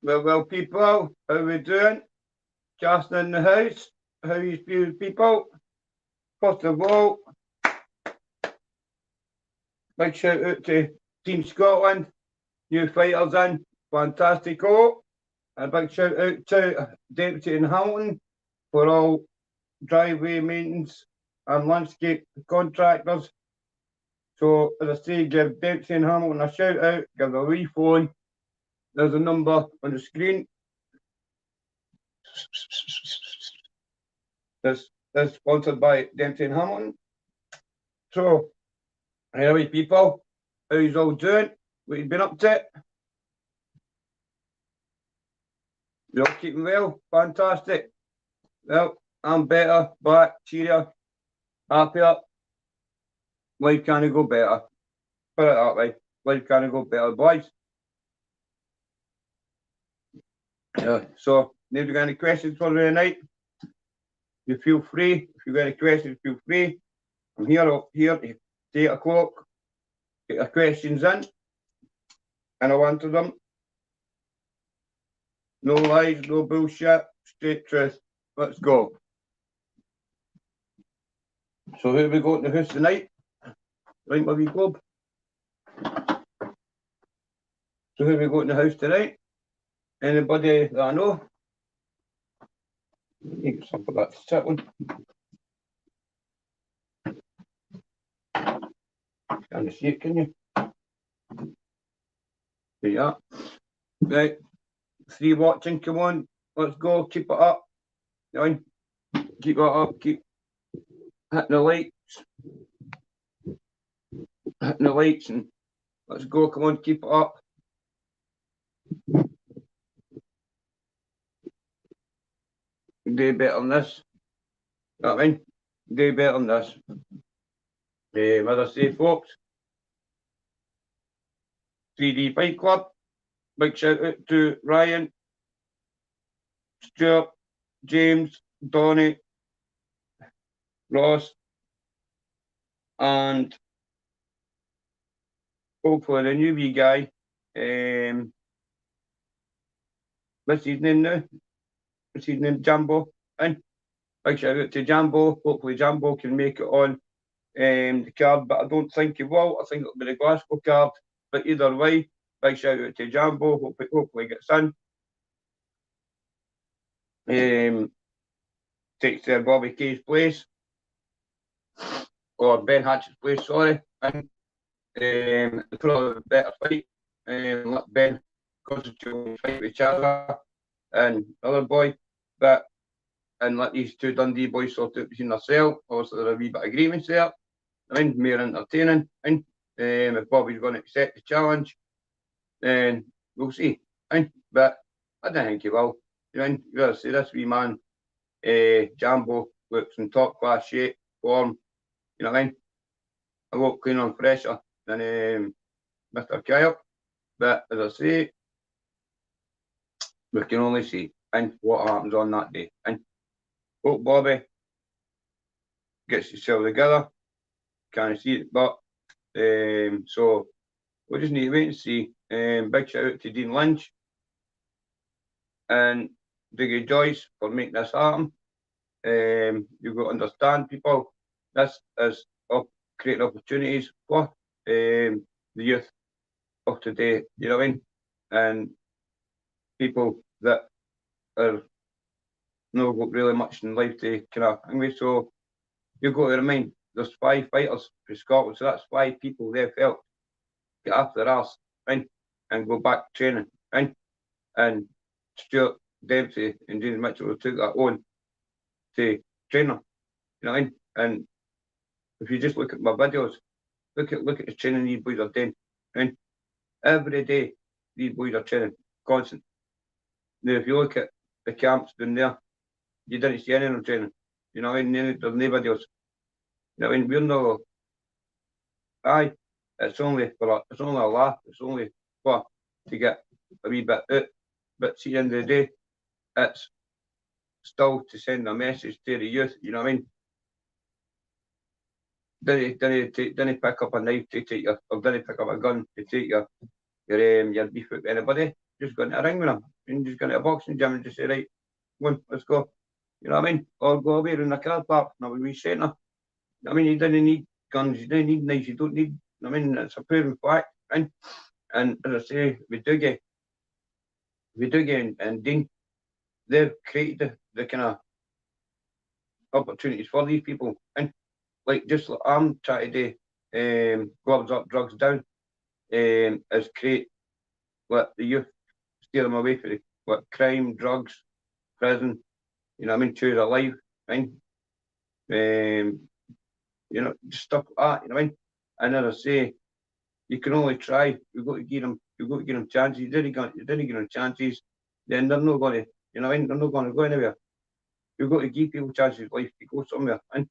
Well, people, how we doing? Justin in the house. How you feel, people? First of all, big shout out to Team Scotland, new fighters in, fantastico. A big shout out to Dempsey and Hamilton for all driveway maintenance and landscape contractors. So, as I say, give Dempsey and Hamilton a shout out, give them a wee phone. There's a number on the screen. This is sponsored by Dempsey and Hamilton. So, anyway, people, how you all doing? What you been up to? You all keeping well? Fantastic. Well, I'm better, back, cheerier, happier. Life can't go better. Put it that way. Life can't go better, boys. Yeah, so, if you got any questions for the night, you feel free. If you got any questions, feel free. I'm here at 8 o'clock. Get your questions in, and I'll answer them. No lies, no bullshit, straight truth. Let's go. So who have we got in the house tonight? Right, my wee club. So who have we got in the house tonight? Anybody that I know? Need something for that to sit on. Can't see it, can you? There you are. Right. 3 watching, come on. Let's go, keep it up. Keep it up, keep hitting the lights. Hitting the lights and let's go, come on, keep it up. Do better than this. You know what I mean? Do better than this. As I say, folks, 3D Fight Club. Big shout out to Ryan, Stuart, James, Donny, Ross, and hopefully the new wee guy. What's his name now? What's his name? Jambo. And big shout out to Jambo. Hopefully Jambo can make it on the card, but I don't think he will. I think it'll be the Glasgow card. But either way, big shout out to Jambo. Hopefully gets in. Takes Bobby Kay's place. Or Ben Hatchett's place, sorry. And probably a better fight. Let Ben concentrate on fight with each other and other boy. But and let these two Dundee boys sort out between themselves. Obviously, there's a wee bit of grievance there. I mean, more entertaining. And if Bobby's going to accept the challenge, then we'll see. But I don't think he will. You know, you gotta say this wee man, Jambo, looks in top class shape, form. You know what I mean? A lot cleaner and fresher than Mr. Kyle. But as I say, we can only see and what happens on that day. And hope Bobby gets himself together. Can't see it, but so we just need to wait and see. Big shout out to Dean Lynch and Diggy Joyce for making this happen. You've got to understand, people, this is creating opportunities for the youth of today, you know what I mean? And people that are not got really much in life to kind of anyway. So you've got to remind there's 5 fighters for Scotland, so that's 5 people they felt get after their arse and go back training. And Stuart Dempsey and James Mitchell took that on to train them. You know what I mean? And if you just look at my videos, look at the training these boys are doing. And every day these boys are training, constant. Now if you look at the camps down there, you didn't see any of them training. You know what I mean? There's nobody else. You know what I mean? We're no it's only a laugh, it's only for to get a wee bit out. But see, at the end of the day, it's still to send a message to the youth, you know what I mean? Didn't pick up a knife to take your, or didn't pick up a gun to take your beef with anybody. Just go into a ring with them. and just go to a boxing gym and just say, right, one, let's go. You know what I mean? Or go away in the car park and have a wee centre. I mean, you didn't need guns, you didn't need knives, you don't need, I mean, it's a proven fact. And as I say, we do get and Dean, they've created the kind of opportunities for these people. And like just like I'm trying to do, gloves up, drugs down, is create let the youth steer them away from what crime, drugs, prison, you know what I mean, choose a life, right? You know, just stuff like that, you know what I mean? And as I say, you can only try. You've got to give them chances. You didn't give them chances, then they're not going to, you know what I mean? They're not going to go anywhere. You've got to give people chances of life to go somewhere, and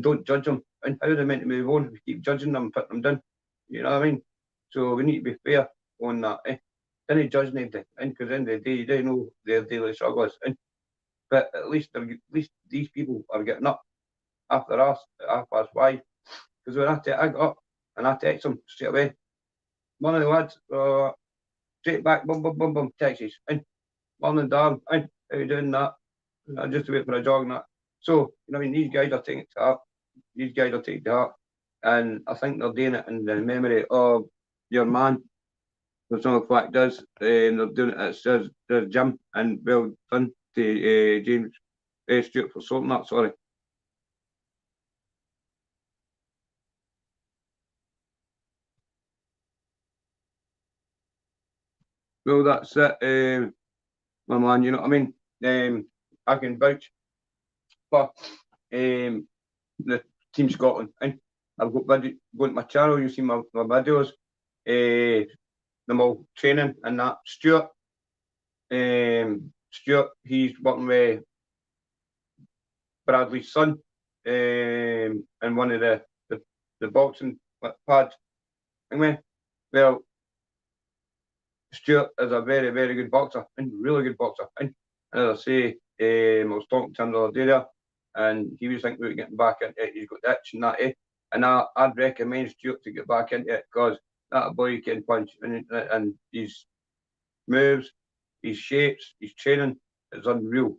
don't judge them. And how are they meant to move on if you keep judging them and putting them down? You know what I mean? So we need to be fair on that. Don't judge anybody, because at the end of the day, they know their daily struggles. But at least these people are getting up after us at 5:30. Because when I got up and I text them straight away, one of the lads, straight back, boom, boom, boom, boom, texts, and morning, Darren, and how you doing that? I just wait for a jog and that. So, you know, I mean, these guys are taking it to heart. These guys are taking it to heart. And I think they're doing it in the memory of your man. There's no fact does, they're doing it at their gym, and well done to James Stuart for sorting that, sorry. Well, that's it, my man, you know what I mean? I can vouch for the Team Scotland. And I've got go to my channel, you see my videos, them all training and that. Stuart, he's working with Bradley's son, and one of the boxing pads. Anyway, well, Stuart is a very, very good boxer, and really good boxer. And as I say, I was talking to him the other day there, and he was thinking about getting back into it. He's got the itch and that, and I'd recommend Stuart to get back into it, because that boy can punch, and his moves, his shapes, his training is unreal.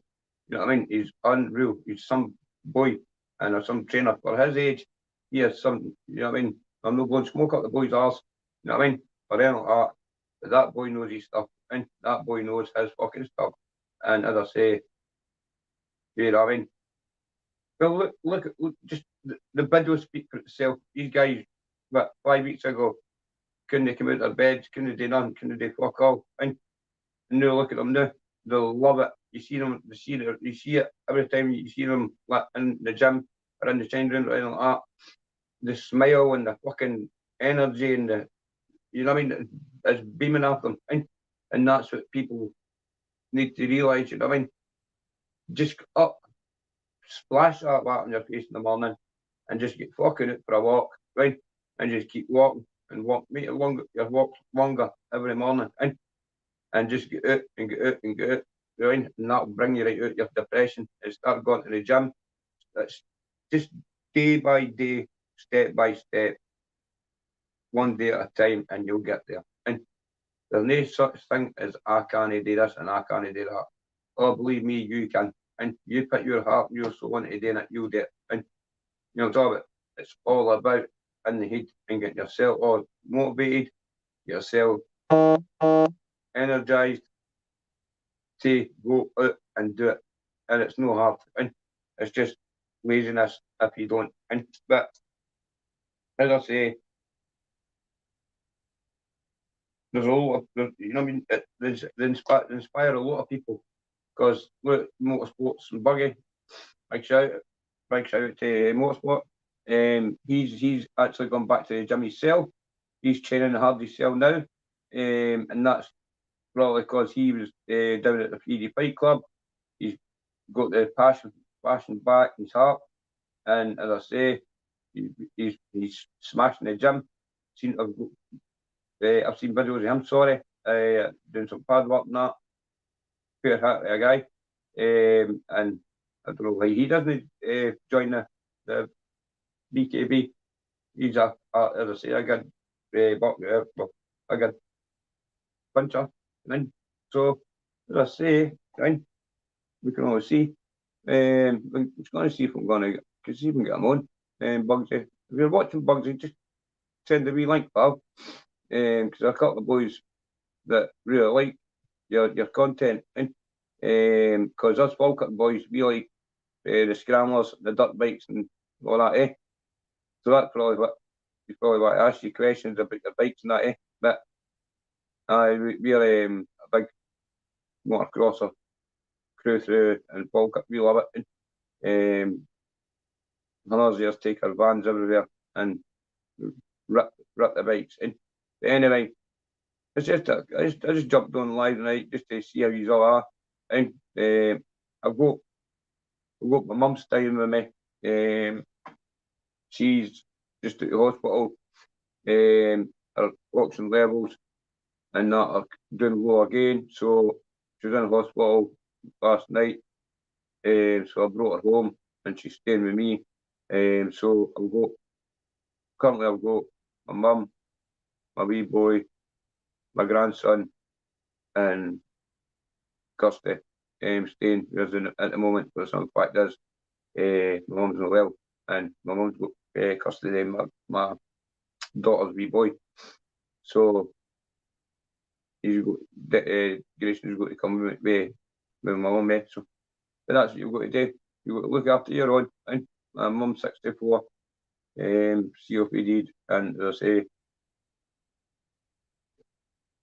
You know what I mean? He's unreal. He's some boy and some trainer for his age. He has some, you know what I mean? I'm not going to smoke up the boy's arse, you know what I mean? For anything like that. But that boy knows his stuff, and that boy knows his fucking stuff. And as I say, you know what I mean? Well, look, just the video speak for itself. These guys, what, 5 weeks ago, couldn't come out of their beds, couldn't do nothing, couldn't do fuck all. And now look at them now. They'll love it. You see them, you see it every time you see them like, in the gym or in the change room or anything like that. The smile and the fucking energy and the, you know what I mean, it's beaming off them. And that's what people need to realise, you know what I mean? Just up, splash that on your face in the morning and just get fucking out for a walk, right? And just keep walking and make it longer, your walk longer every morning. And just get out and get out and get out, right? And that'll bring you right out of your depression and start going to the gym. It's just day by day, step by step, one day at a time, and you'll get there. And there's no such thing as I can't do this and I can't do that. Oh, believe me, you can. And you put your heart and your soul into doing it, you'll do it. And you know, it's all about in the head and getting yourself all motivated, yourself energized to go out and do it. And it's no hard. And it's just laziness if you don't. And but as I say, there's a lot of, you know what I mean, they inspire a lot of people, because look, motorsports and buggy, big shout out to motorsport. He's actually gone back to the gym himself. He's training hard himself now, and that's probably because he was down at the 3D Fight Club. He's got the passion back in his heart, and as I say, he's smashing the gym. I've seen videos of him, sorry, doing some pad work and that. Fair hat to a guy. And I don't know why he doesn't join the BKB. He's as I say, a good a good puncher. So as I say, right, we can always see. We're going to see if I'm going to see if we can get them on. Bugsy, if you're watching Bugsy, just send a wee link, pal. Because a couple of boys that really like your content, because us Falkirk boys, we like the scramblers, the dirt bikes, and all that, eh? So that's probably what you probably want to ask you questions about the bikes and that, eh? But we're a big motocrosser crew through in Falkirk. We love it. Others just take our vans everywhere and rip the bikes in. But anyway, it's just I just jumped on live tonight just to see how you all are. And I've got my mum staying with me. She's just at the hospital. Her oxygen levels and that are doing low again. So she was in hospital last night. So I brought her home and she's staying with me. So currently I've got my mum, my wee boy, my grandson, and Kirsty staying with us at the moment. But the fact is, my mum's not well, and my mum's got custody of my daughter's wee boy. So Grayson's got to come with my mum. So, but that's what you've got to do. You've got to look after your own. And my mum's 64, COPD, and as I say,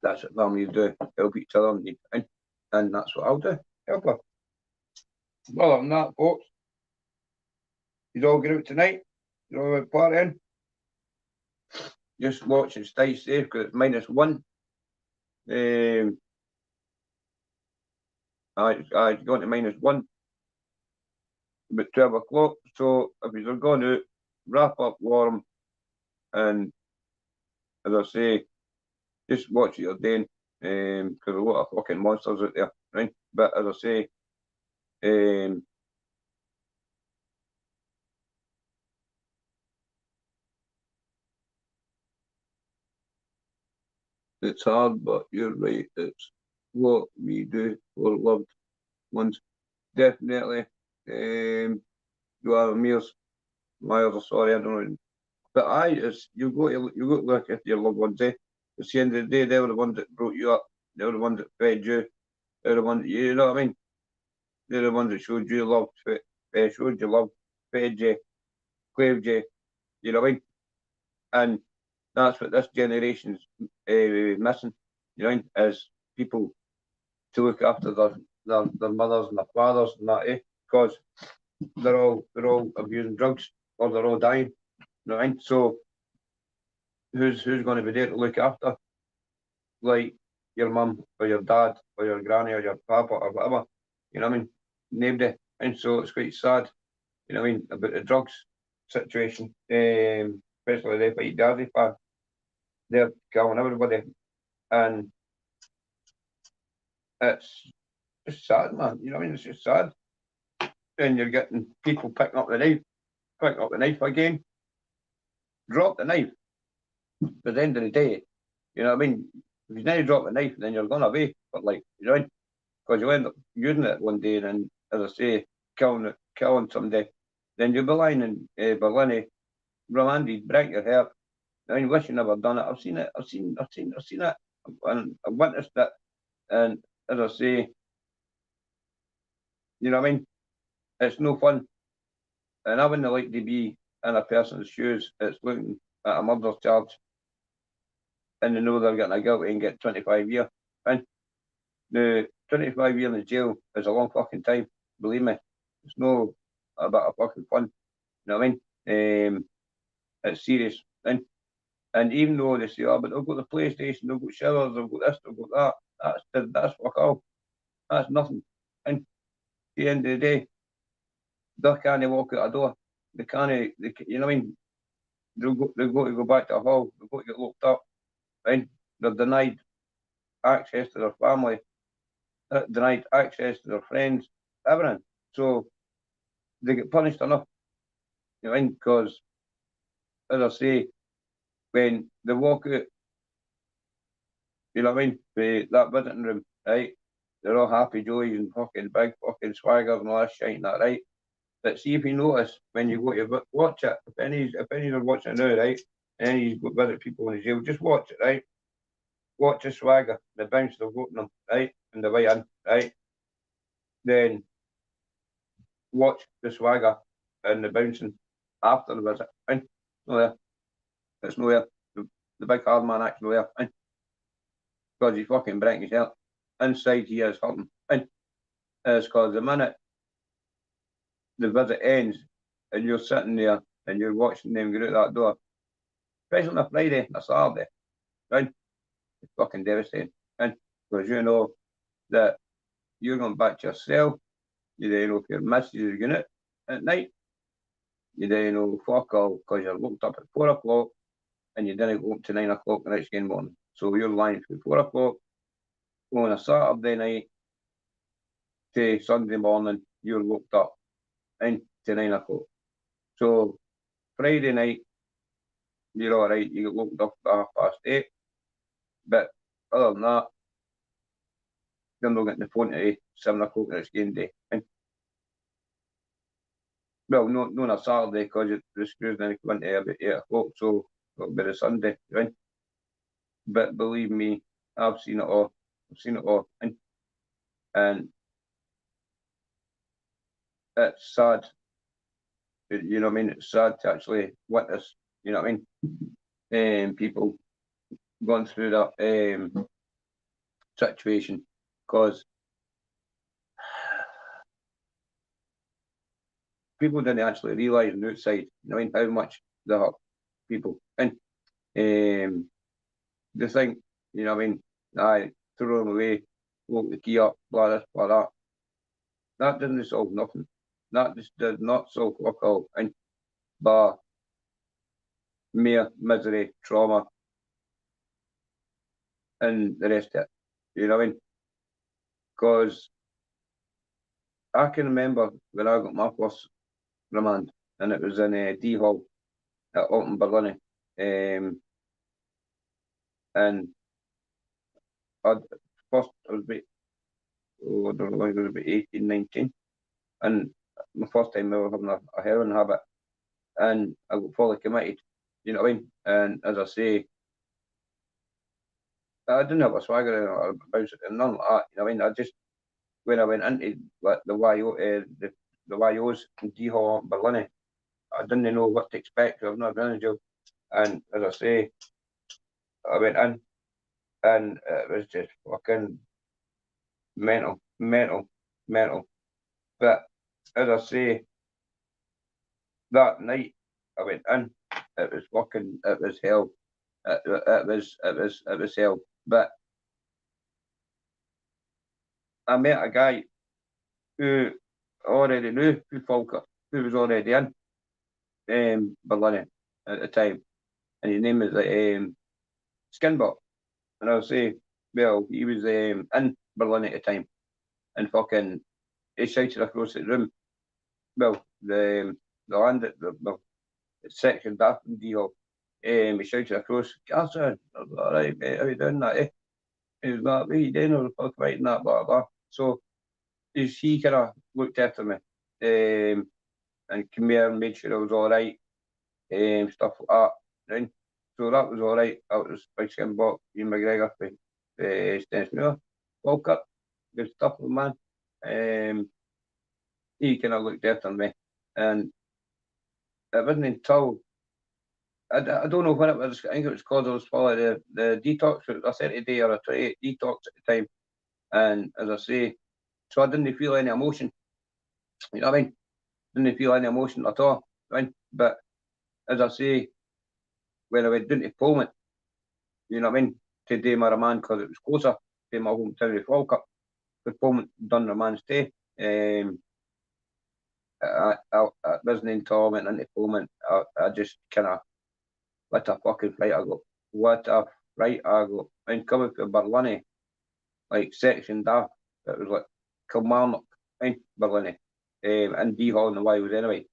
that's what families do. Help each other, and that's what I'll do. Help her. Well, other than that, folks, you all get out tonight. You all out partying. Just watch and stay safe because it's -1. I going to -1 about 12 o'clock. So if you're going out, wrap up warm, and as I say, just watch what you're doing, because a lot of fucking monsters out there, right? But as I say, it's hard, but you're right. It's what we do for loved ones. Definitely. You have miles or sorry, I don't know. But you've got to look at your loved ones, eh? At the end of the day, they were the ones that brought you up. They were the ones that fed you. They're the ones that you know what I mean? They're the ones that showed you love, showed you love, fed you, claved you, you know what I mean? And that's what this generation's missing, you know, is people to look after their mothers and their fathers and that, eh? Because they're all abusing drugs or they're all dying, you know what I mean? So who's going to be there to look after, like your mum or your dad or your granny or your papa or whatever, you know what I mean? Nobody. And so it's quite sad, you know what I mean, about the drugs situation, especially the Fight Daddy fan. They're killing everybody. And it's just sad, man. You know what I mean? It's just sad. And you're getting people picking up the knife again. Drop the knife. But at the end of the day, you know what I mean? If you never drop the knife, then you're going away. But like, you know, because you end up using it one day, and then, as I say, killing somebody, then you'll be lying in Berlin, remanded, break your heart. I mean, wish you never done it. I've seen it. I've seen it, and I've witnessed it. And as I say, you know what I mean? It's no fun. And I wouldn't like to be in a person's shoes that's looking at a murder charge and they know they're getting a guilty and get 25 years. And the 25 years in jail is a long fucking time, believe me. It's no a bit of fucking fun. You know what I mean? It's serious. And even though they say, oh, but they've got the PlayStation, they've got showers, they've got this, they've got that, that's fuck all. That's nothing. And at the end of the day, they can't walk out a door. They can't, you know what I mean? They've got to go back to the hall. They've got to get locked up. Right? They're denied access to their family, denied access to their friends, everything. So they get punished enough. You know what I mean? Because, as I say, when they walk out, you know what I mean, that visiting room, right? they're all happy joys and fucking big fucking swaggers and all that shit and that, right? But see if you notice when you go to watch it, if any are watching it now, right? And he's go visit people in the jail, just watch it, right? Watch the swagger, the bounce they've got in them, right? And the way in, right? Then watch the swagger and the bouncing after the visit. And no there. It's no there. The big hard man act's no there. And because he's fucking breaking his heart. Inside he is hurting. And it's because the minute the visit ends and you're sitting there and you're watching them go out that door, especially on a Friday, a Saturday, right? It's fucking devastating. And because you know that you're going back to yourself, you don't know if your missus is going out at night, you don't know fuck all because you're locked up at 4 o'clock and you didn't go up to 9 o'clock the next morning. So you're lying from 4 o'clock on a Saturday night to Sunday morning, you're locked up into 9 o'clock. So Friday night, you're all right, you get locked up at 8:30. But other than that, you're not getting the phone to 7 o'clock the next game day. And, well, not on a Saturday because the screws then come into about 8 o'clock, so it'll be the Sunday, right? But believe me, I've seen it all. I've seen it all. And it's sad. You know what I mean? It's sad to actually witness, you know what I mean? People going through that situation because people didn't actually realise on the outside, you know what I mean, how much they hurt people. And they think, you know what I mean, I throw them away, lock the key up, blah this, blah that. That doesn't solve nothing. That just does not solve fuck all. And but mere misery, trauma, and the rest of it. You know what I mean? Because I can remember when I got my first remand, and it was in D Hall at Alton Berlin. And I was about, I don't know, I was about 18, 19. And my first time ever having a heroin habit. And I got fully committed. You know what I mean? And as I say, I didn't have a swagger or about it and none like that. You know what I mean? I just, when I went into like the YOs in D Hall Berlin, I didn't know what to expect. I've not been in jail. And as I say, I went in and it was just fucking mental. But as I say, that night I went in, it was hell. It was hell. But I met a guy who already knew who Falkirk, who was already in Berlin at the time, and his name was Skinbot. And I'll say, well, he was in Berlin at the time, and fucking he shouted across the room. Well, the land at the section back from D Hall. He shouted across, Garson, all right, mate, how you doing that, eh? He was like, what are you doing? I was fucking writing that, blah, blah. So he kind of looked after me and came here and made sure I was all right, stuff like that. Right? So that was all right. That was Big Skin Bot, Ian McGregor, Stennis Muir, Falkirk, good stuff, man. He kind of looked after me. And it wasn't until, I don't know when it was, I think it was because I was following the detox, it was a 30-day or a 28 detox at the time. And as I say, so I didn't feel any emotion. You know what I mean? Didn't feel any emotion at all. Right? But as I say, when I went down to Pullman, you know what I mean, to do my remand because it was closer to my hometown of Falkirk, because Pullman done remand stay. I wasn't until I went into Pullman, I just kind of, what a fucking fright I got. What a fright I got. And coming from Berlin, like section that, it was like Kilmarnock in Berlin, and D Hall and the Wild anyway.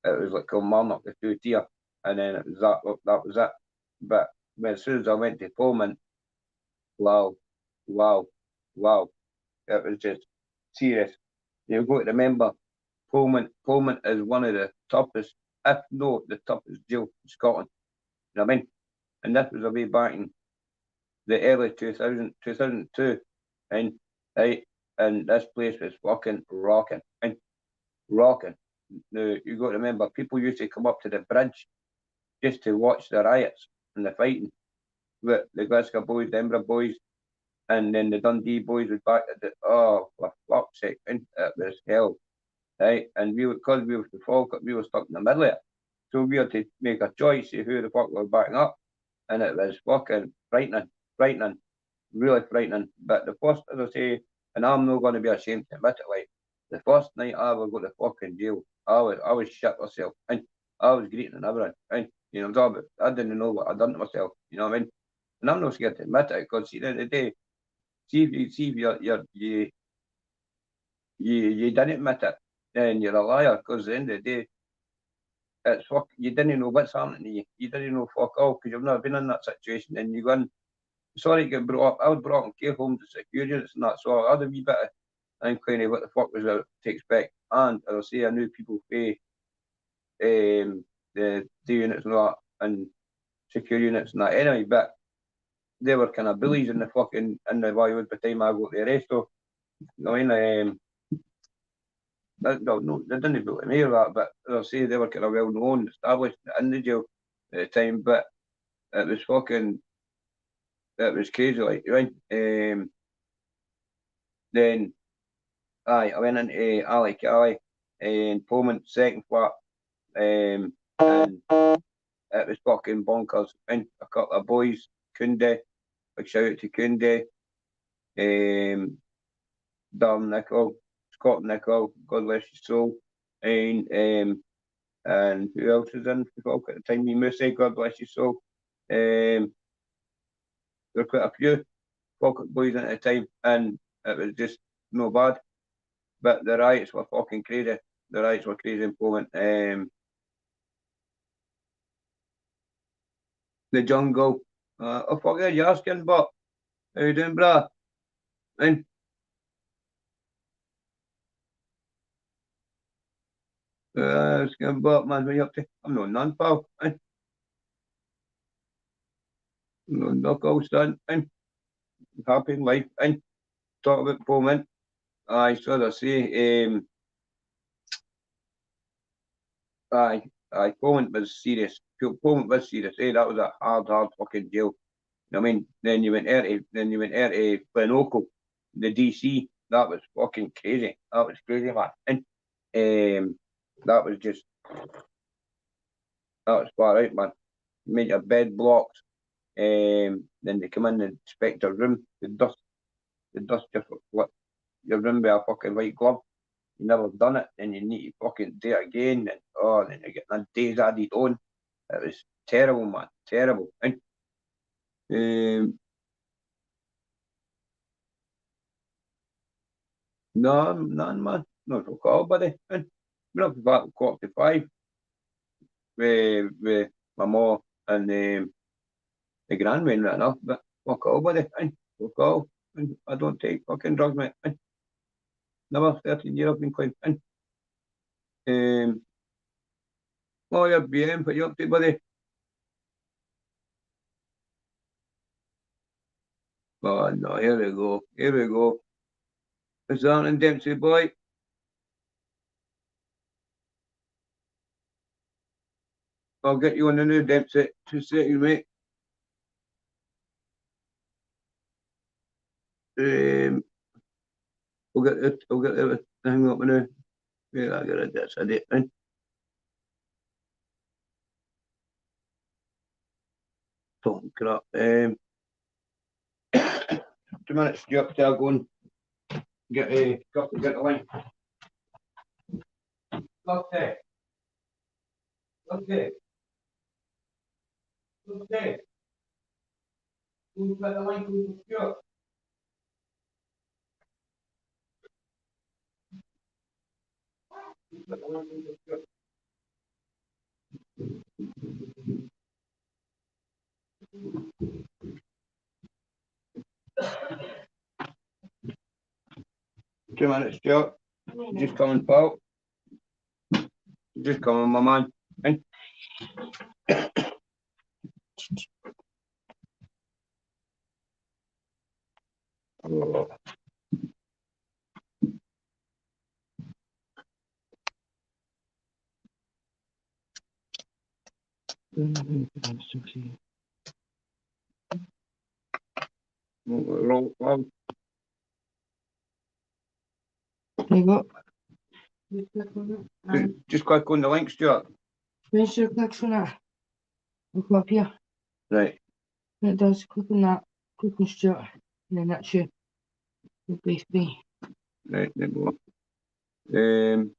It was like Kilmarnock, the two tier, and then it was that was it. But as soon as I went to Pullman, wow. it was just serious. You've got to remember, Pullman is one of the toughest, if not the toughest jail in Scotland. You know what I mean? And this was way back in the early 2002, and right, and this place was fucking rocking, and rocking. Now you got to remember, people used to come up to the bridge just to watch the riots and the fighting with the Glasgow boys, the Edinburgh boys, and then the Dundee boys was back at the for fuck's sake, and it was hell, right? And because we were the folk, we were stuck in the middle of it, so we had to make a choice of who the fuck we were backing up, and it was fucking frightening, really frightening. But the first, as I say, and I'm not going to be ashamed to admit it, like the first night I ever got to fucking jail, I was shit myself, and I was greeting and everything, and you know, I didn't know what I'd done to myself, you know what I mean? And I'm not scared to admit it, because at the end of the day, see if you didn't admit it, then you're a liar, because at the end of the day, it's fuck, you didn't know what's happening to you. You didn't know fuck all, because you've never been in that situation, and you go in, sorry to get brought up, I was brought up in care homes and secure units and that, so I had a wee bit of inkling of what the fuck was to expect. And as I say, I knew people pay the units and all that, and secure units and that anyway, but they were kind of bullies in the fucking in the Bollywood by the time I got the arrest. So, you know what I mean? No, they didn't bully me or that, but as I say, they were kind of well known, established in the jail at the time. But it was fucking, it was crazy, like, right? Then, I went into Ali Cali in Pullman, second flat, and it was fucking bonkers. And a couple of boys, Kunde, big shout out to Kunde, Darren Nicol, Scott Nicol, God bless his soul, and who else was in the folk at the time? Musa, God bless his soul. There were quite a few pocket boys at the time, and it was just no bad. But the riots were fucking crazy. The riots were crazy in Poland. The jungle. I forget you asking, but how you doing, brah? And asking, but man, what you up to? I'm no none, pal. And no knuckles done. And happy in life. And talk about Poland. I so I say, aye, Poland was serious. Poland was serious. That was a hard fucking jail. I mean, then you went out to Glenorchy, the DC. That was fucking crazy. That was crazy, man. And that was just that was far out, man. Made your bed blocks. Then they come in and inspect your room. The dust just what your room with a fucking white glove. You never done it, and you need to fucking do it again. And then you're getting days added on. It was terrible, man. Terrible. And no, none, man. Not for call, buddy. And we're up about 45 with my mom and the grandman right enough, but fuck all, buddy. And fuck all. And I don't take fucking drugs, mate. And never 13 years I've been clean. And oh, you're BM, what you up to, buddy? Oh no, here we go. Here we go. Is that an Dempsey boy? I'll get you on the new Dempsey. 2 seconds, mate. Um, we'll get the thing up now. Yeah, I got it. That's it. And talking crap. 2 minutes, Stuart. I'll go and get a get the line. Okay. Okay. Okay. Who's got the line? Who's Stuart? Who's got the line? Who's Stuart? 2 minutes, Stuart. Just coming, pal. Just coming, my man. In. Oh. Roll, roll. There you go. Just click on it. Just click on the link, Stuart. Make sure it clicks on that. Look up here. Right. And it does. Click on that. Click on Stuart. And then that's your base B. Right, there we go.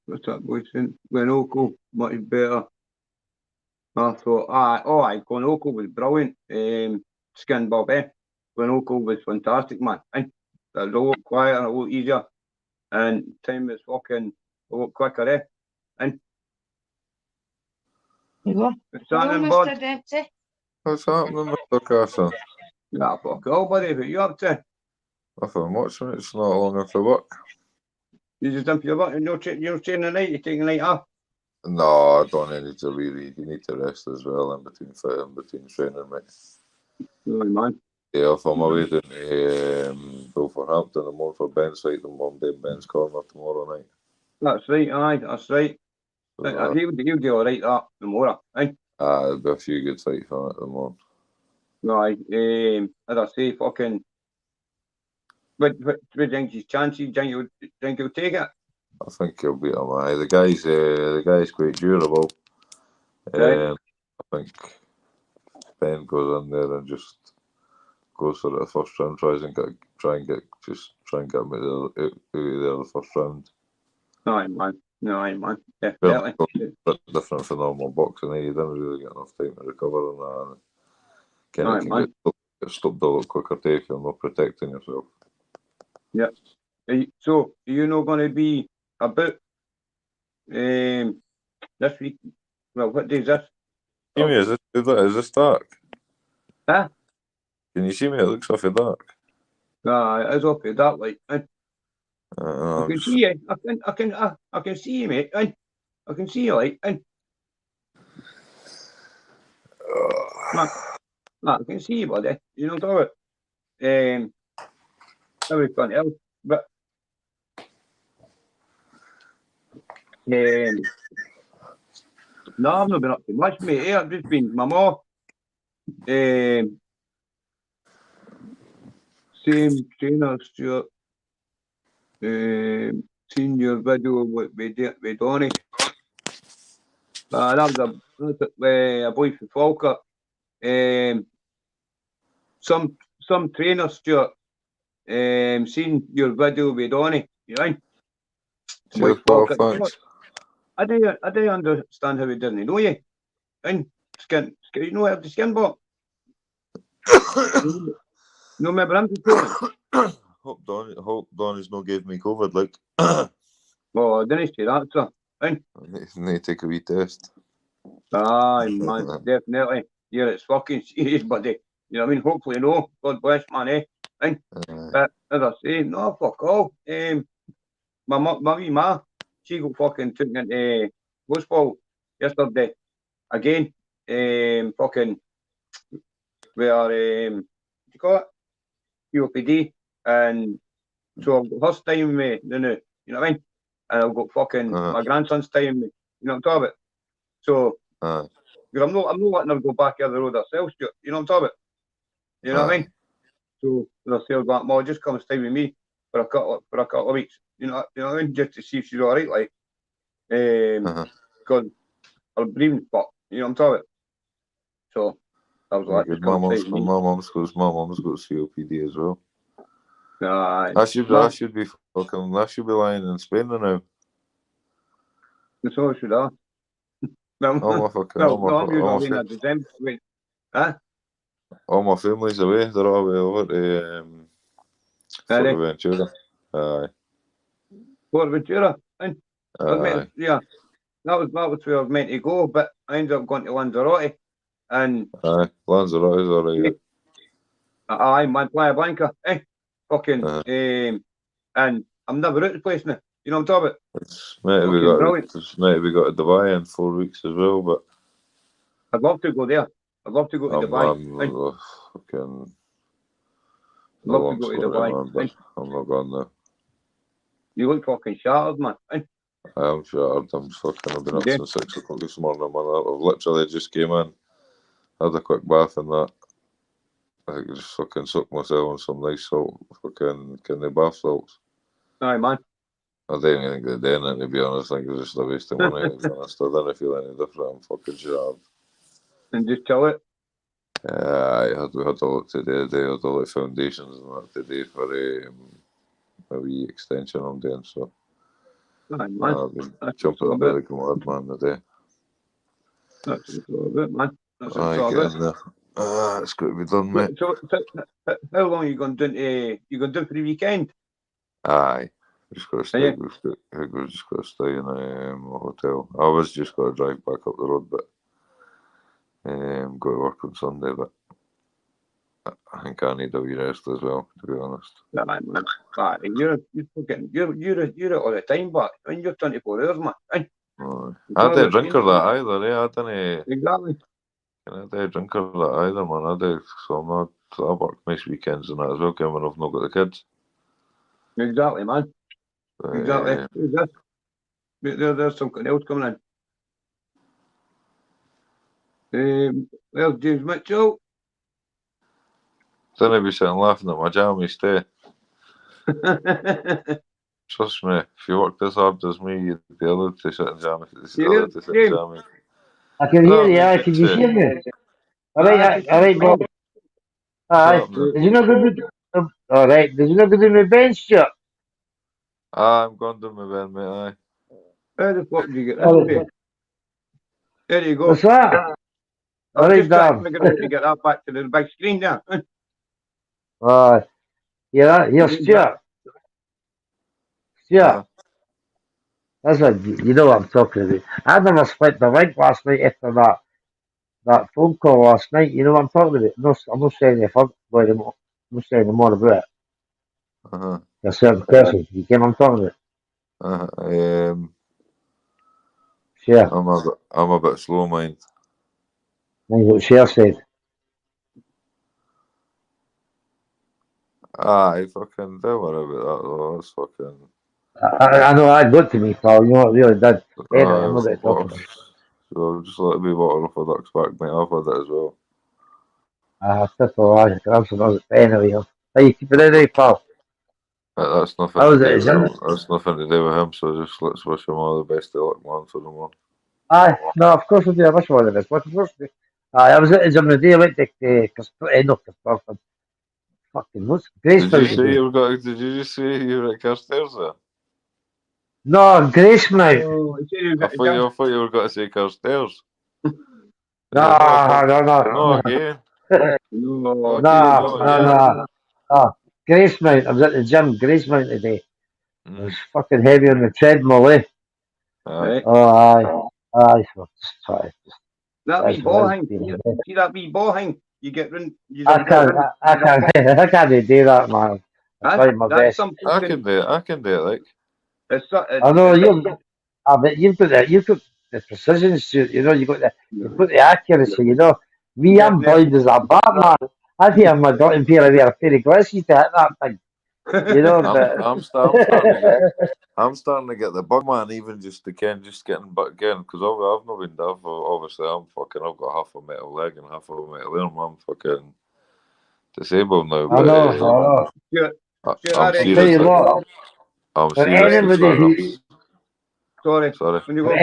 What's that boy saying? Glenoko, much better. I thought, Glenoko was brilliant. Skin Bob, Glenoko was fantastic, man. And a lot quieter, a lot easier. And time was fucking a lot quicker, And There you go. it's Hello, standing, Mr. bud. Dempsey. What's happening, Mr. Carson? Yeah, fuck all, buddy. What you up to? Nothing much, mate. It's not long enough for work. You just done for your work? You're not training the night? You're taking the night off? No, I don't need to really. You need to rest as well in between training, mate. No, man. Yeah, if I'm away down to Wolverhampton, I'm on for Ben's fight on Monday, Ben's corner tomorrow night. That's right, aye, that's right. So, He'll do all right that tomorrow, there'll be a few good fights on it at the moment. Right, as I say, fucking. What think his chances? Think he'll take it? I think he'll beat him. Aye, the guy's quite durable. Right. I think Ben goes in there and just goes for it the first round, try and get him out of there the first round. No, man. Definitely. But different from normal boxing, you don't really get enough time to recover and that. Kind of can get stopped a lot quicker too if you're not protecting yourself. Yeah. So, are you not going to be about this week? Well, what day is this? See me, is this dark? Huh? Can you see me? It looks awfully dark. It is awfully dark, like. I can see you. I can see you, mate. I can see you, like. I can see you, buddy. You know what I'm talking about? Everything else, but no, I've not been up to much, mate. I've just been my mum. Same trainer, Stuart. Seen your video with Donny. That was a boy from Falkirk. Some trainer, Stuart. Seen your video with Donny. You know? Cheers, pal, thanks. I do understand how he doesn't know you. And skin, you know how the skin bought. No, remember him before? Hope Donny's not gave me COVID, like. Well, I didn't say that, sir. I need to take a wee test. Aye, man, definitely. Yeah, it's fucking serious, buddy. You know what I mean? Hopefully, no. God bless, man, But as I say, no, fuck all. My wee ma, she got fucking took into hospital yesterday. Again, fucking, where, what do you call it? COPD. And so I've got her staying with me now, you know what I mean? And I've got fucking my grandson staying with me, you know what I'm talking about? So, because I'm not letting her go back out the road herself, you know what I'm talking about? You know what I mean? So, as I say, like, well, just come and stay with me for a couple of weeks, you know what I mean? Just to see if she's all right, like, because her breathing's fucked, you know what I'm talking about? So, I was like, just come stay with me. My mum's got COPD as well. Aye. I should be lying in Spain now. So should I. All my family's away. They're all over to Fuerteventura. Aye. Fuerteventura. Aye. Yeah. That was where I was meant to go, but I ended up going to Lanzarote. And Lanzarote's alright. Aye, man, Playa Blanca, Fucking and I'm never out the place now. You know what I'm talking about? It's meant to be Fucking got. brilliant. It's meant to be got to Dubai in 4 weeks as well, but I'd love to go there. I'd love to go to Dubai. fucking. I'd love to go to Dubai. Man, but I'm not going there. You look fucking shattered, man. I am shattered. I'm fucking. I've been up Yeah. since 6 o'clock this morning, man. I've literally just came in, had a quick bath and that. I just fucking soaked myself in some nice salt, fucking kidney bath salts. Aye, man. I don't even think they're doing it, to be honest. I think it's just a waste of money, to be honest. I don't feel any different. I'm fucking shattered. And just chill it. I had a look today. They had all the foundations and that today for a wee extension I'm doing. So Aye, man. I've been That's jumping all about about. like a mad man today. That's what it's all about, man. That's what Aye, it's all get about. in there. It's got to be done, mate. So, how long are you going down to? You going down for the weekend? Aye. Just got to stay. Yeah. We've just got to stay in a hotel. I was just going to drive back up the road, but go to work on Sunday. But I think I need a wee rest as well, to be honest. Aye, man. Aye, you're fucking you're all the time, but when you're 24 hours, man. Aye. Aye. I didn't drink or that either, I didn't. Exactly. I didn't drink or that either, man. I do. So I'm not. So I work most weekends and that as well, when I've not got the kids. Exactly, man. Exactly. Uh, Who's this? There's something else coming in. There's James Mitchell. Don't be sitting laughing at my jammy stay. Trust me, if you worked as hard as me, you'd be able to sit in jammy. Jammy. I can hear you. Aye, can you hear me? All right, Bob. Aye. Did you not go to? All right. Did you not go to my bench, Stuart? I'm going to my bed, mate. Aye. How the fuck did you get Oh, this? There you go. what's that? I All was right, just trying to Dan. figure out how to get that back to the big screen there. You're Stuart. Stuart. That's what you know what I'm talking about. I never slept a wink last night after that phone call last night. You know what I'm talking about? No, I'm not saying if I'm not saying more about it. Uh-huh. A certain person. You get what I'm talking about? Sure. I'm a bit slow, mind. That's what Cher said. Aye, fucking don't worry about that though. That's fucking. I know I got to me, pal. You know what really did. Anyway, I'm not going to talk about it. So just let me water off a duck's back, mate. I've had it as well. That's all right. Anyway, how you keeping it anyway, pal? That's nothing How to was do it? with him. That's nothing to do with him. So just let's wish him all the best of luck, man, for the one. Aye, no, of course I do. I wish one of this. What was it? Aye, I was at the gym the day. I went to Castor. Fucking what's Grace Did you Mount say today? you were going? Did you just say you were at Carstairs there? No, Grace Mount. Oh, he said he was I at the gym. thought you were going to say Carstairs. No, Again. No, no. Grace Mount. I was at the gym, Grace Mount today. It Mm. was fucking heavy on the treadmill, eh? Aye. right. Oh, aye. So just try. That That's wee what ball it's hang. been. See that wee ball hang? You get run. You I can't I can't do that, man. I tried my That's best. some I fucking. can do it. I can do it. Like. I know but you've got the precision suit, you know, you've got the accuracy, you know. Me, I'm blind as a bat, man. I'd hear my daughter pair of a pair of glasses to hit that thing. You know, I'm starting to get the bug, man. Even just getting back again, because I've not been deaf. Obviously, I've got half a metal leg and half a metal arm. I'm fucking disabled now. I know. I'm I'll tell you what. I'm For seriously Sorry. sorry. When you go. For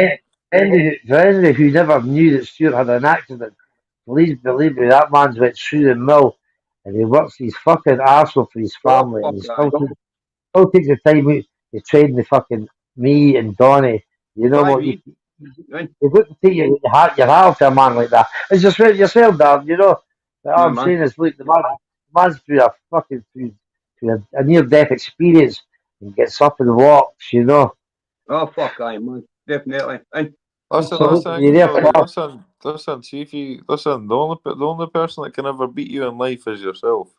anybody who never knew that Stuart had an accident, please believe me, that man's went through the mill and he works his fucking arsehole for his family and he still takes the time out to train the fucking me and Donnie. You know what? You've got to take your heart to a man like that. It's just yourself, Dan, you know. But all I'm saying is, look, the man's through a fucking through a near-death experience and gets up and walks, you know. Oh fuck, I man, definitely. Listen, Chiefy. Listen, the only person that can ever beat you in life is yourself.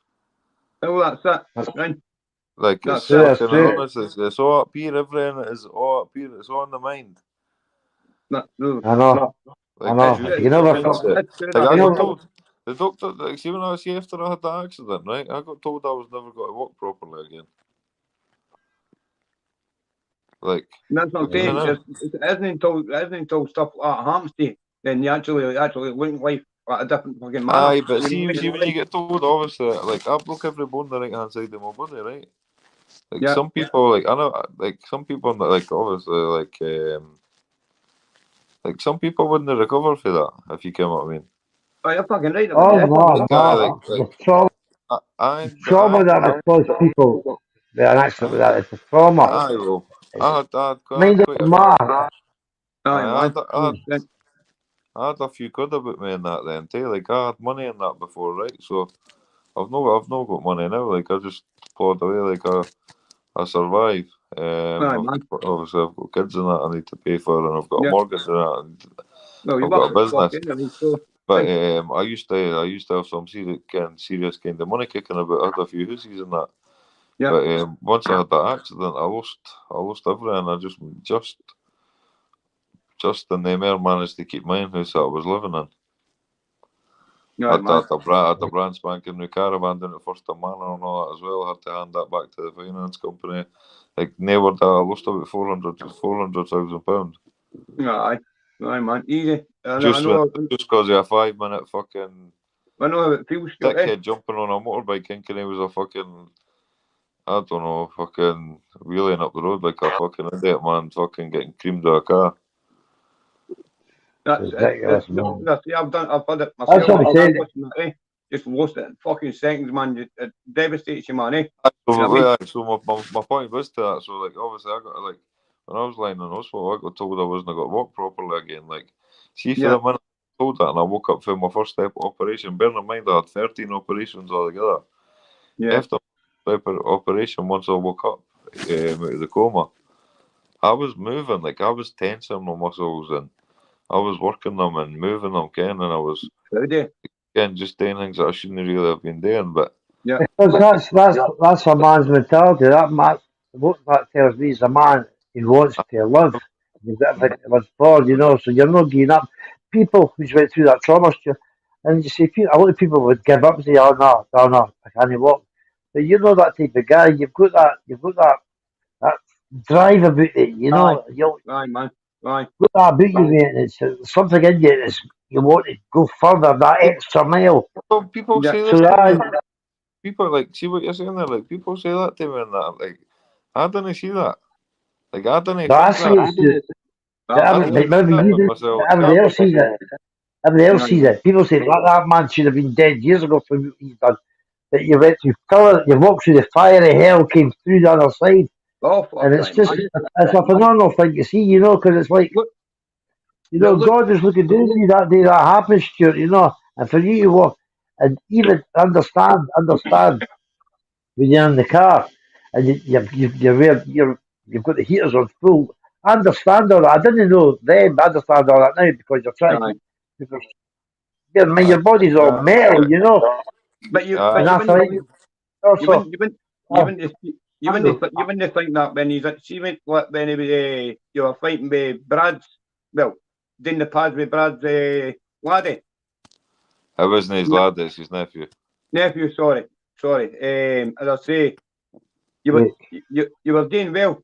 Oh, that's it. Like, No, it's sir. fucking honest. It's all up here. Everything is all up here. It's all in the mind. No, no. I know. Like, I know. it's You know what? mindset. That's fair Like, enough. I You know got what? told, the doctor, like, see, when I was after I had the accident, right, I got told I was never going to walk properly again. Like, That's what I'm you saying. know. It isn't until stuff like that happens to you, then you actually look at life like a different fucking manner. Aye, but You know what I see mean? when you get told, obviously, like, I broke every bone on the right hand side of my body, right? Like, Yeah. some people, like, I know, like, some people, like, obviously, like, some people wouldn't recover for that, if you get what I mean. Oh, you're fucking right Oh, about that. no, Like, no. The I trauma that would cause people with an accident with that is the trauma. I will. I had Mind quite of a man. Aye, I man. had a few quid about me in that then too. Like, I had money in that before, right? So I've no got money now. Like, I just plod away. Like, I survive. Aye, man. Obviously I've got kids and that I need to pay for, and I've got a Yeah. mortgage and that, and Well, you I've got a work business. anyway, so. But I used to have some serious kind of money kicking about. I had a few houses and that. Yeah. But once I had that accident, I lost everything. I just and they mere managed to keep my own house that I was living in. I Aye, man. had a brand spanking new caravan down at First and Manor and all that as well. I had to hand that back to the finance company. Like, never that. I lost about £400,000. Aye. Aye, man. Easy. I Just know because of a 5 minute fucking how it feels, Stuart. dickhead jumping on a motorbike thinking he was a fucking, I don't know, fucking wheeling up the road like a fucking idiot, man, fucking getting creamed by a car. That's Ridiculous, man. I've had it myself. That's what I'm saying. Just lost it in fucking seconds, man. It devastates you, man. So, You know what I mean? so my point was to that. So, like, obviously, I got, like, when I was lying in hospital, I got told I wasn't going to walk properly again. Like, see, for Yeah. the minute I told that and I woke up for my first step operation, bearing in mind I had 13 operations altogether. Yeah. After my operation, once I woke up out of the coma, I was moving, like, I was tensing my muscles and I was working them and moving them, Ken, and I was just doing things that I shouldn't really have been doing. But yeah, Because that's a man's mentality. What that tells me is a man who wants to live. You've got everything to live for, you know. So you're not giving up. People who's went through that trauma, and you see, a lot of people would give up and say, "Oh no, I can't walk." But you're not that type of guy. You've got that drive about it. You know, you've aye, man. Aye. got that about you, mate. It's something in you. You want to go further, that extra mile. people Yeah. say this So to I, me. People, like, see what you're saying there. Like, people say that to me and that. Like, I didn't see that. Like, I didn't I think see that. it. Maybe That you with do. myself. Everybody else sees it. Everybody else Aye, sees man. it. People say that man should have been dead years ago for what he's done. That you went through fire, you walked through the fiery hell, came through the other side, Oh, fuck, and it's aye, just man. it's a phenomenal thing to see, you know, because it's like, Look, you know, look. God is looking down at you that day that happens, Stuart, you know, and for you to walk and even understand when you're in the car and you've got the heaters on full. I understand all that. I didn't know then, but I understand all that now because you're trying to Aye. keep. Because, yeah, I mean, your body's all metal, you know. But you And I wouldn't, think also, you wouldn't think that when he's see when he was you were fighting with Brad's, well, doing the pads with Brad's laddie. I wasn't his lad, it's his nephew. Nephew, sorry. As I say, you were doing well.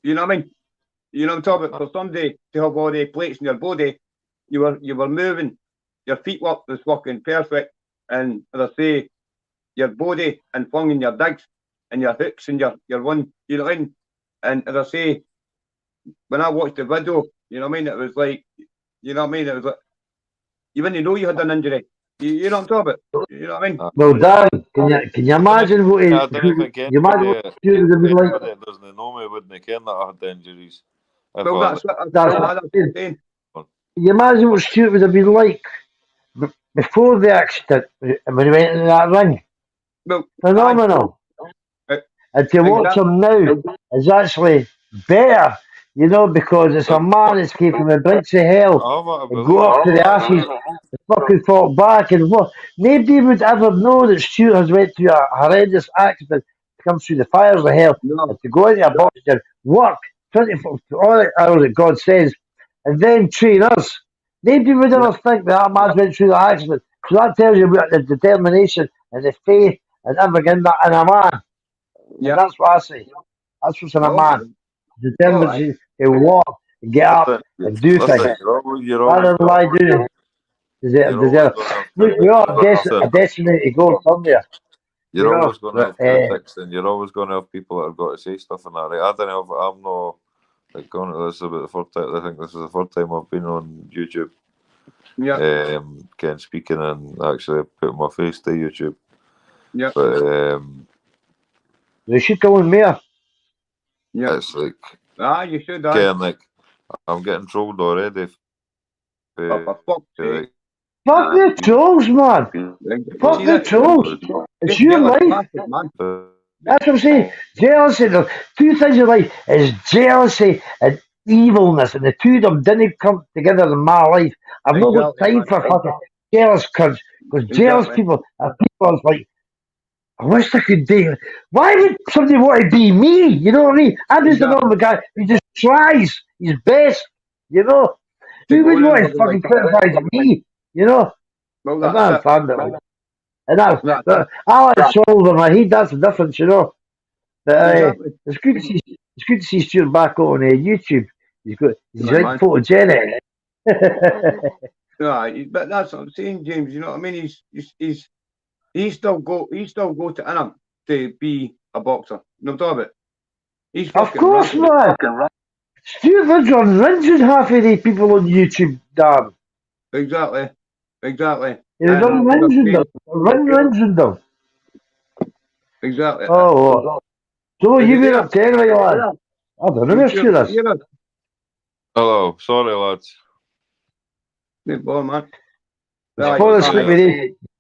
You know what I mean? You know what I'm talking about? For somebody to have all the plates in your body, you were moving. Your feet work was fucking perfect. And as I say, your body and flung your digs and your hooks and your one, you know what I mean? And as I say, when I watched the video, you know what I mean? It was like, you know what I mean? It was like, you didn't know you had an injury. You know what I'm talking about? You know what I mean? well, Dan, can you imagine what I don't even get you imagine what Stuart would have been like? anybody that doesn't know me wouldn't care that I had the injuries. Well, that's what I'm saying. Can you imagine what Stuart would have been like before the accident when he went into that ring? Well, Phenomenal. And to watch him now is actually better, you know, because it's a man that's came from the brinks of hell and go up to the ashes and fucking fought back and what. Nobody would ever know that Stuart has went through a horrendous accident come through the fires of hell No. and to go into a box and work 24 all the hours that God says and then train us. Nobody would ever think that man's went through the accident. So that tells you about the determination and the faith and everything that in a man. Yeah. And that's what I say. That's what's in a Oh, man. Determination to walk and get up and do Listen, things. you're Rather always than lie doing. you're always going to have Look, we all critics. a destiny to go somewhere. You're always going to but, have critics, and you're always going to have people that have got to say stuff and that. Right? I don't know if I'm not like going to this about the third time. I think this is the third time I've been on YouTube. Yeah. Again, speaking and actually putting my face to YouTube. Yeah. But they should go in there. Yeah. it's like You should. again, like I'm getting trolled already. For fuck's sake. Fuck the trolls, man. Fuck the trolls. It's your life. That's what I'm saying. Jealousy. There's two things in life is jealousy and evilness, and the two of them didn't come together in my life. I've not got time for fucking jealous cunts because jealous people are people like. I wish I could do. Why would somebody want to be me? You know what I mean? I'm just another guy who just tries his best. You know, who would want to fucking criticize me? You know, Well, I'm not a fan of it. And I like trolls on my head. That's the difference, you know. But it's good to see. It's good to see Stuart back on YouTube. He's like photogenic. Right, but that's what I'm saying, James. You know what I mean? He still go to Ingham to be a boxer. No doubt about it. He's Of course, man. Stuart lives on ringing half of the people on YouTube, damn. Exactly. He's on ringing them. Exactly. Oh, so you've been up to anyway, lad? I don't know where Stuart is. Hello, sorry lads. Good boy, man. Right, fall asleep with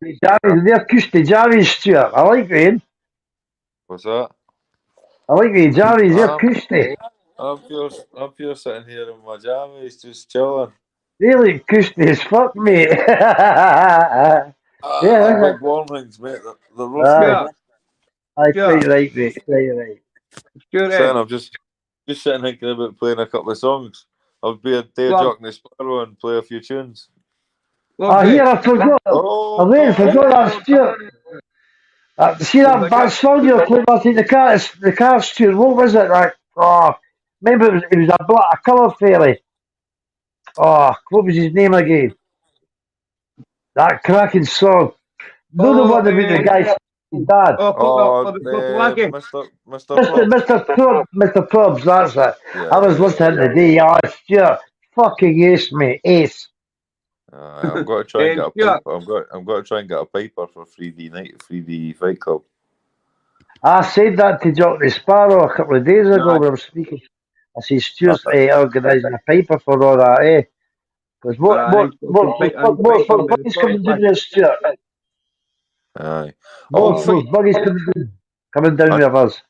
these. They're cushy Jarvis, Stuart. I like them. What's that? I like the Jarvis, they're cushy. I'm pure sitting here in my jammies, just chilling. They look cushy as fuck, mate. Big warnings, mate. The rough. I quite right, mate. Quite right. Saying I'm just sitting thinking about playing a couple of songs. I'll be a day jock in the Sparrow and play a few tunes. Here, I forgot. I forgot that, Stuart. See that song you played last night, the car, Stuart, what was it? Like, remember it was a colour fairy. What was his name again? That cracking song. No, the one about the guy's dad. Mr. Probs, that's it. I was listening today. Stuart, fucking ace, mate, ace. I've got to try and get a paper. I'm going to try and get a paper for 3D Fight Club. I said that to Jock the Sparrow a couple of days ago when I was speaking. I said Stuart's organising a paper for all that, eh? Because what buggies coming down there, Stuart? Aye. What buggies coming down with us?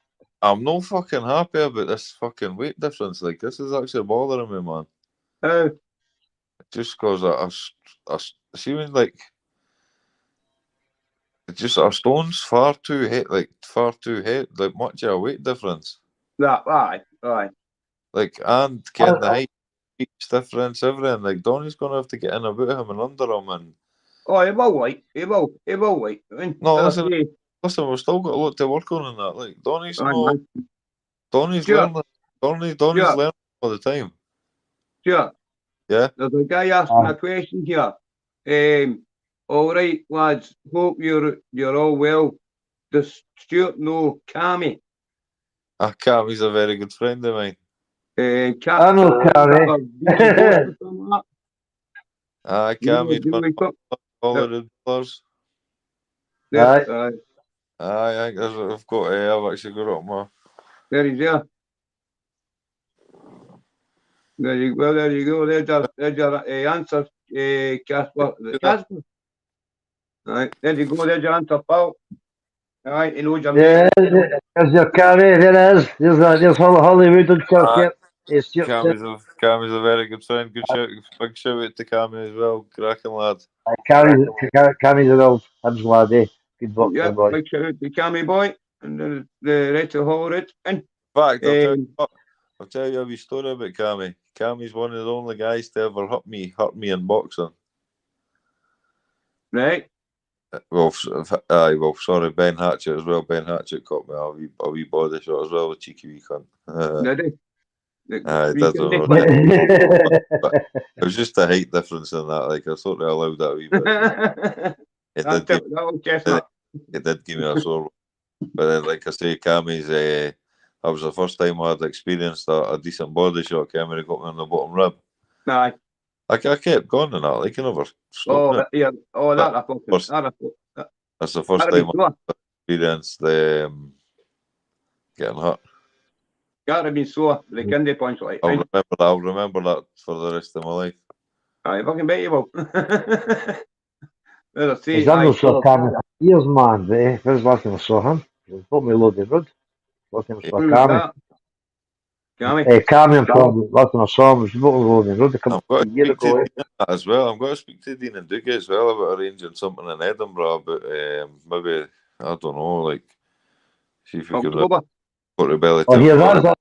I'm not fucking happy about this fucking weight difference. Like, this is actually bothering me, man. Just because I seem like just our stone's far too heavy, like much of a weight difference. Right. Like, and getting the height difference, everything. Like, Donny's gonna have to get in about him and under him, and he will, like, he will. No, listen, we've still got a lot to work on in that. Like, Donny's learning all the time. Sure. Yeah. There's a guy asking a question here. All right, lads. Hope you're all well. Does Stuart know Cammy? Cammy's a very good friend of mine. I know Cammy. Cammy's one of the brothers. I've actually got it on my. There he's there. There you go. There's your answer, Casper. Casper. Right, there you go. There's your answer, pal. All right, he knows your name. There's your Cammy. There it is. There's Hollywood and Chuck. Cammy's a very good friend. Good shout. Big shout out to Cammy as well. Cracking lad. Cammy's an old Hibs lad, eh? Good luck, boy. Big shout out to Cammy boy. and the rest of the Holyrood. And In fact, um, I'll tell you a wee story about Cammy. Cammy's one of the only guys to ever hurt me in boxing. right, Well, sorry, Ben Hatchett as well. Ben Hatchett caught me a wee body shot as well, a cheeky wee cunt. ready. Aye, We that's can all make right. But it was just a height difference in that. Like, I thought they allowed that a wee bit. It That's did, that old chestnut. it did give me a sore. But then, like I say, Cammy's, that was the first time I had experienced a decent body shot. Cammy got me on the bottom rib. Aye. I kept going in that. Like, I never stopped it. Yeah. Oh, But that I fucking. first- That's the first time I experienced getting hurt. Gotta be sore. The candy punch like. I'll remember that for the rest of my life. I fucking bet you will. As I say, He's done those for Cammy for years, man. But where's the last time I saw him? He put me loaded road. Last time I saw who was Cammy. that? Cammy. Cammy from last time I saw him was put me loaded road a I've couple got of years to speak ago. to Dean as well. I'm going to speak to Dean and Duke as well about arranging something in Edinburgh. But maybe, I don't know, like, see if we can October. put the belly Oh, to here, that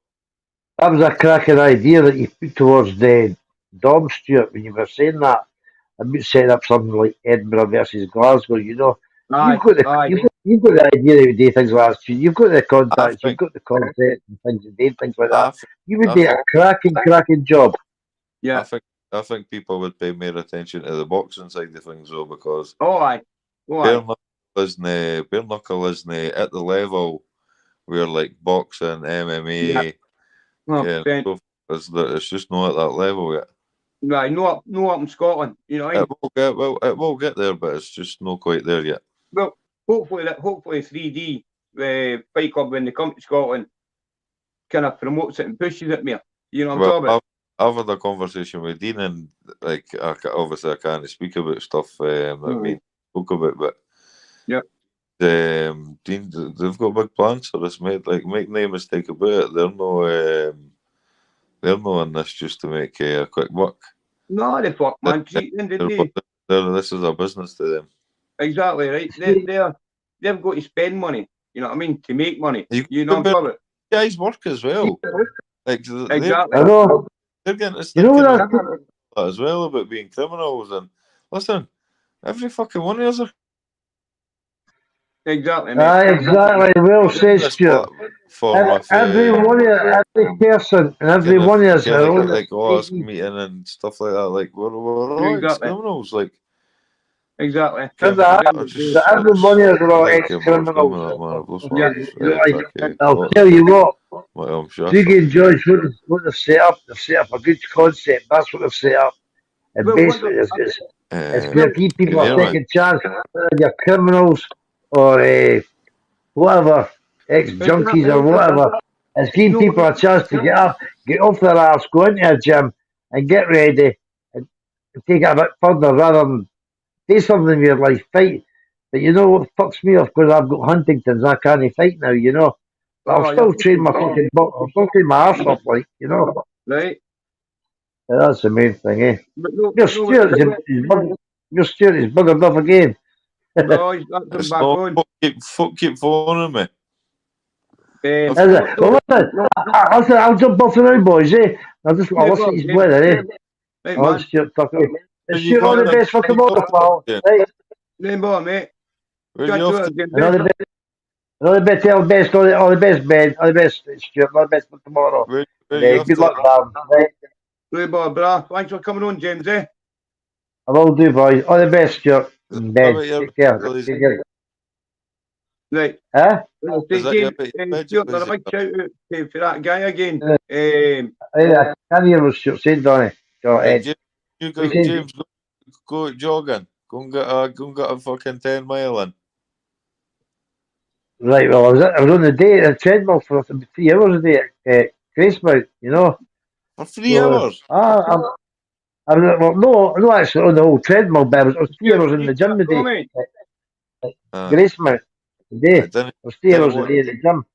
was a cracking idea that you put towards the Dom, Stuart, when you were saying that about setting up something like Edinburgh versus Glasgow. You know, Aye. you've got the idea that you do things last year. You've got the contacts, I you've got the concept and things and doing things like I that. You would do a cracking job. Yeah. I think people would pay more attention to the boxing side of things though, because Oh, aye. bare knuckle isn't at the level where like boxing, MMA, it's just not at that level yet. Right, no up in Scotland, you know. It will get there, but it's just not quite there yet. Well, hopefully 3D Fight Club when they come to Scotland kind of promotes it and pushes it more. You know what I'm talking about? I've had a conversation with Dean, and like obviously I can't speak about stuff that we spoke about, but yeah, Dean, they've got big plans for this, mate. Like, make no mistake about it, they're not in this just to make a quick buck. No, they fuck, man. This is a business to them. Exactly right. They've got to spend money. You know what I mean? To make money. You know what I'm talking about? Guys work as well. Like, exactly. I know. They're getting to stick that as well about being criminals. And listen, every fucking one of us are. Exactly, mate. Exactly. Well said, Stuart. Every person and every one of us are on like us meeting and stuff like that. Like, we're all ex-criminals. Like, exactly. Every one of us are all ex-criminals. I'll tell you what. Ziggy and George, what they've set up a good concept. That's what they've set up. And basically, it's going to give people a second chance. Whether you're criminals or whatever, ex-junkies or whatever. It's giving people a chance to get up, get off their arse, go into a gym and get ready and take it a bit further rather than do something with your life, fight. But you know what fucks me off, because I've got Huntington's, I can't fight now, you know. But I'll still train my fucking butt, I'll still train my arse off, like, you know. Right. Yeah, that's the main thing, eh? Your Stuart is buggered off again. No, he's got them back on. Keep phoning me. Is it? Well, listen, I'll jump off the now, boys, eh? I'll listen to his weather, eh? Right, man. Stuart, Stuart, all the best for tomorrow, pal. Right. Remember, mate. All the best, all the best, Ben. All the best, Stuart. All the best for tomorrow. Good luck, man. Right, brah. Thanks for coming on, James, eh? I will do, boys. All the best, Stuart. Ben, take care. Right. Huh? Stuart, a big shout out for that guy again. I can't hear what Stuart saying, Donny. James, go jogging. Go and get a fucking 10 mile in. Right, well, I was on the day at the treadmill for 3 hours a day at Gracemount, you know. For 3 hours? No, actually on the whole treadmill, but I was 3 hours in the gym today. Gracemount, today. I was 3 hours a day in the gym.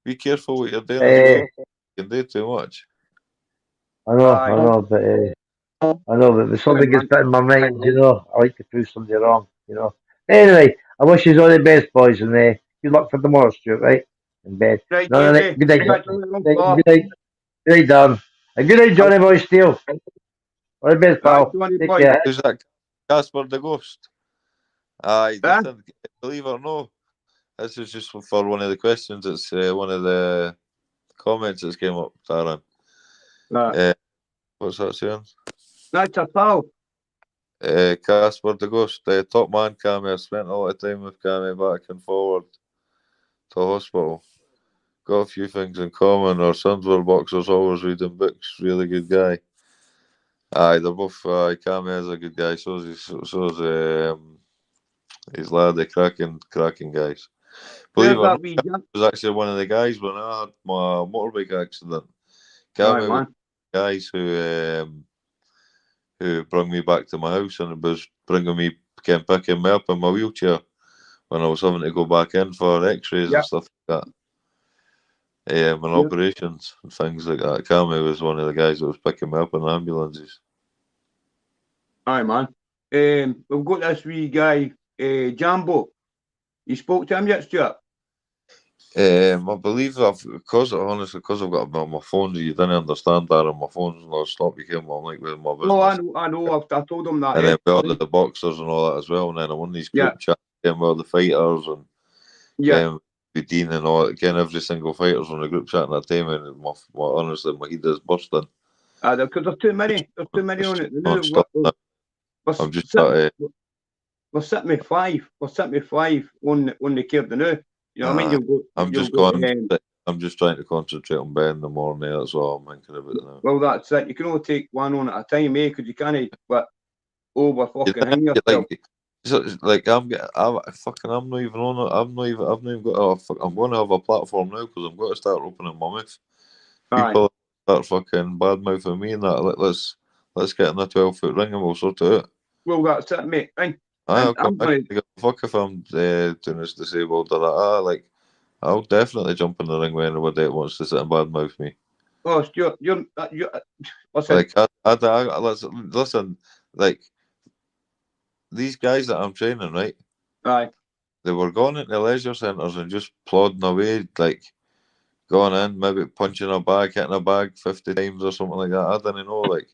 Be careful what you're doing. You can do too much. I know, but something gets put in my mind, you know. I like to prove somebody wrong, you know. Anyway, I wish you all the best, boys, and Good luck for tomorrow, Stuart, right? In bed. Right, No, Casey. good night, Catch you later, good pal. night, good night, Dan. And good night, Johnny Boy Steele. All the best, Right, pal. Johnny Take boy. care. Who's that? Casper the Ghost. Aye, Huh? listen, believe it or no, this is just for one of the questions. It's one of the comments that's came up, Darren. Right. What's that saying? That's a pal. Casper the Ghost, top man Cammy. I've spent a lot of time with Cammy back and forward to hospital. Got a few things in common. Our sons were boxers, always reading books. Really good guy. Aye, they're both. Cammy is a good guy. So's his lad. They're cracking guys. Believe Where's it or that not, wee I jump? was actually one of the guys when I had my motorbike accident. Right, Cammy was man. the guys who brought me back to my house, and it was bringing me, picking me up in my wheelchair when I was having to go back in for X-rays Yeah. and stuff like that. And Yeah. operations and things like that. Cammy was one of the guys that was picking me up in ambulances. Aye, man. We've got this wee guy, Jambo. You spoke to him yet, Stuart? I believe because I've got my phone, you didn't understand that, and my phone's not stop became like with my No, I business. know. I told him that. And Eh? then we ordered the boxers and all that as well. And then I'm on these Yeah. group chats with all the fighters and Yeah. with Dean and all that. Every single fighter's on the group chat at that time. And honestly, my head is bursting. Because there's too many. There's too many on it. Non-stop. I'm just We're sitting with five. We're sitting with five on the curb now. You know what I mean? I'm just trying to concentrate on bed in the morning. That's all I'm thinking about now. Well, that's it. You can only take one on at a time, eh? Because you can't over fucking hang yourself. I'm not even on it. I've not even got. I'm going to have a platform now because I'm going to start opening my mouth. Aye. People start fucking bad mouthing me and that. Let's get in a 12-foot ring and we'll sort it out. Well, that's it, mate. Aye. I'll I'm going give a fuck if I'm doing this disabled or that. I'll definitely jump in the ring with anybody that wants to sit and bad mouth me. Oh, Stuart, you're listen. Listen, like these guys that I'm training, right? Aye. They were going into leisure centres and just plodding away, like going in, maybe punching a bag, hitting a bag 50 times or something like that. I don't know, like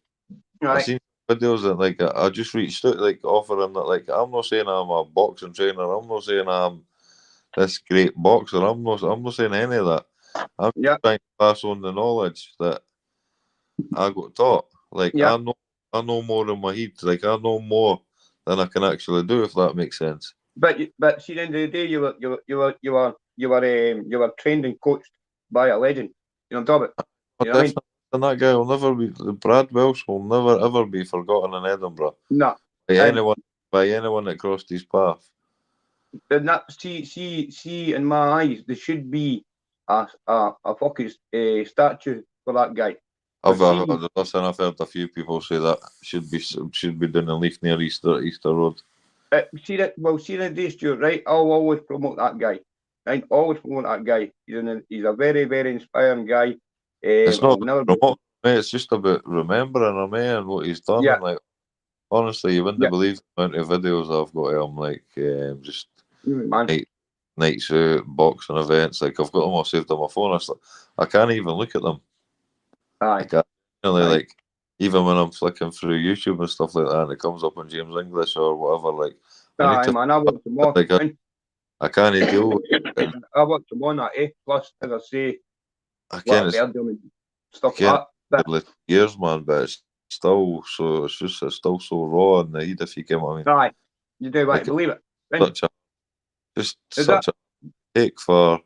I Aye. seen videos that I just reached out, offering that, I'm not saying I'm a boxing trainer, I'm not saying I'm this great boxer, I'm not saying any of that. I'm just trying to pass on the knowledge that I got taught. I know more in my head. I know more than I can actually do, if that makes sense. But see, at the end of the day, you were trained and coached by a legend. You know what I'm talking about? You know what I mean? And that guy will never be. Brad Welsh will never ever be forgotten in Edinburgh. No. By anyone that crossed his path. And that see in my eyes, there should be a fucking statue for that guy. I've heard a few people say that should be done in Leaf near Easter Road. See the day, Stuart, right? I'll always promote that guy. Right? Always promote that guy. He's a very, very inspiring guy. It's not promoting, mate. It's just about remembering him, and what he's done. Yeah. And honestly, you wouldn't believe the amount of videos I've got of him, just nights out, boxing events. I've got them all saved on my phone. I can't even look at them. Aye. I can't really, even when I'm flicking through YouTube and stuff like that, and it comes up in James English or whatever. I watch them all. I can't deal with it. I watch them on that, eh? Plus, as I say, I can't. Stuff like that. But years, man, but it's still so. It's still so raw in the head, if you get what I mean. Aye, you do right, believe it. Such a take for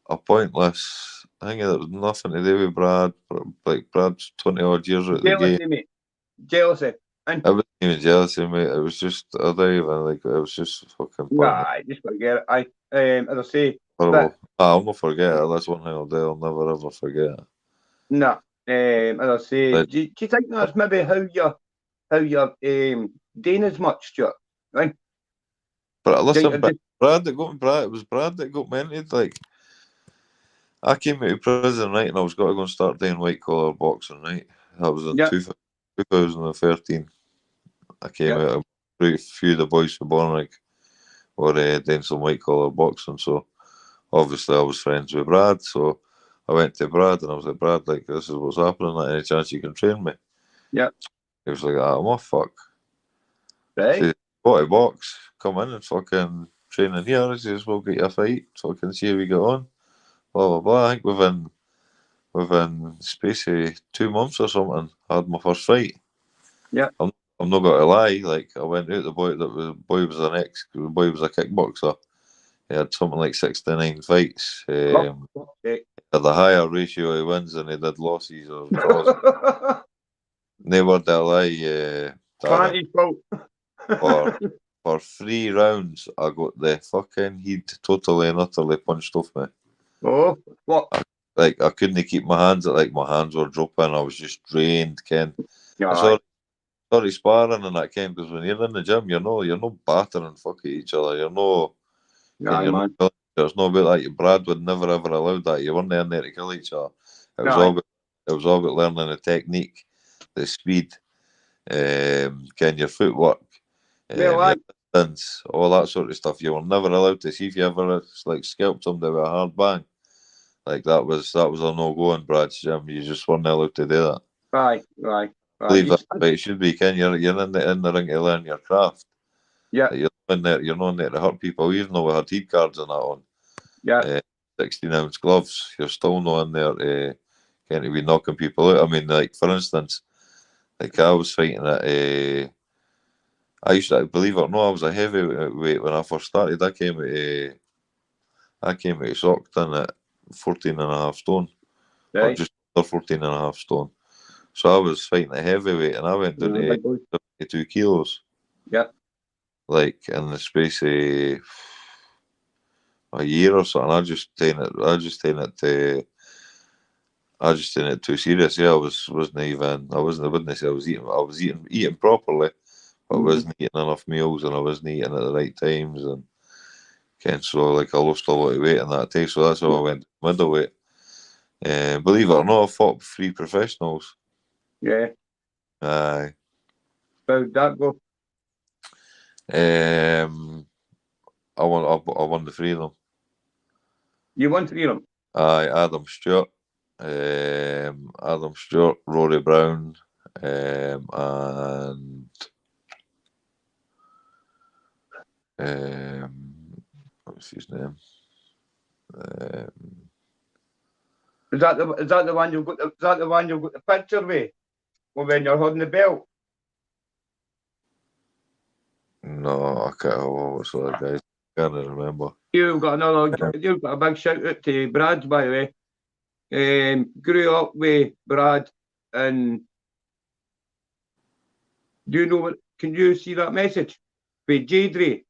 a pointless thing that was nothing to do with Brad. Brad's 20 odd years out of the game. Mate. Jealousy. I wasn't even jealousy, mate. It was just I don't even it was just fucking. Nah, just forget it. As I say, I'll not forget it. That's one thing I'll do. I'll never ever forget it. Nah. As I say, do you think that's maybe how you're doing as much, Stuart? Right? But listen, it was Brad that got mentored. I came out of prison, right, and I was got to go and start doing white collar boxing, right. That was in 2013. I came out. A few of the boys were born were doing some white collar boxing. So obviously I was friends with Brad, so I went to Brad and I was like, Brad, like, this is what's happening. Like, any chance you can train me? Yeah. He was like, I'm off, fuck. Right. He said, what a box, come in and fucking train in here. He says, we'll get you a fight, fucking see how we get on. Blah blah blah. I think within space of 2 months or something, I had my first fight. Yeah. I'm not gonna lie, like I went out, the boy was a kickboxer. He had something like 69 fights. Had a higher ratio of wins than he did losses or draws. Never did I lie, Darren. For 3 rounds, I got the fucking heat totally and utterly punched off me. Oh, what? Like I couldn't keep my hands. Like my hands were dropping. I was just drained, Ken. Yeah, I sorry sparring and that, Ken, because when you're in the gym, you're no battering fuck at each other. You're no. yeah, You're man. there's no about that. Brad would never ever allow that. You weren't in there to kill each other. It was all about learning the technique, the speed, getting your footwork, your distance, all that sort of stuff. You were never allowed to see if you ever like scalped somebody with a hard bang. Like that was a no-go in Brad's gym. You just weren't allowed to do that. Right. Believe that's the way it should be, Ken. You're in the ring to learn your craft. Yeah. Like, you're not in there to hurt people, even though we had heat guards and that on. Yeah. 16-ounce gloves. You're still not in there to be knocking people out. I mean, like for instance, like I was fighting at I used to, believe it or not, I was a heavyweight when I first started. I came out of Stockton at 14.5 stone. Or just under 14.5 stone. So I was fighting a heavyweight and I went down to 72 kilos. Yeah. Like in the space of a year or something. I just taken it too serious. Yeah, I wouldn't say I was eating properly, but I wasn't eating enough meals and I wasn't eating at the right times and so like I lost a lot of weight in that day. So that's how I went middleweight. Believe it or not, I fought 3 professionals. Yeah. Aye. How'd that go? I won the 3 of them. You won 3 of them? Aye, Adam Stewart, Rory Brown, and what's his name? Is that the one you've got? Is that the one you've got the picture with? Well, when you're holding the belt. No, I can't. What's that guy? Can't remember. You've got a big shout out to Brad, by the way. Grew up with Brad, and do you know what? Can you see that message with Jadre?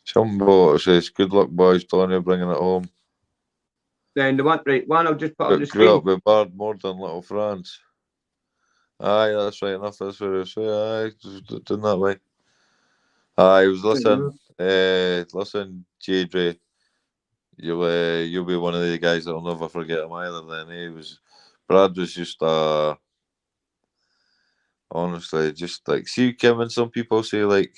Somebody says, "Good luck, boys. Tony, bringing it home." Then the one I'll just put on the screen. Grew up with Bard more than Little France. Aye, that's right enough. That's what I say. Aye, just doing that way. Aye, listen, Jadre, you'll be one of the guys that'll never forget him either. Then Brad was just honestly, just like, see, Kevin, some people say like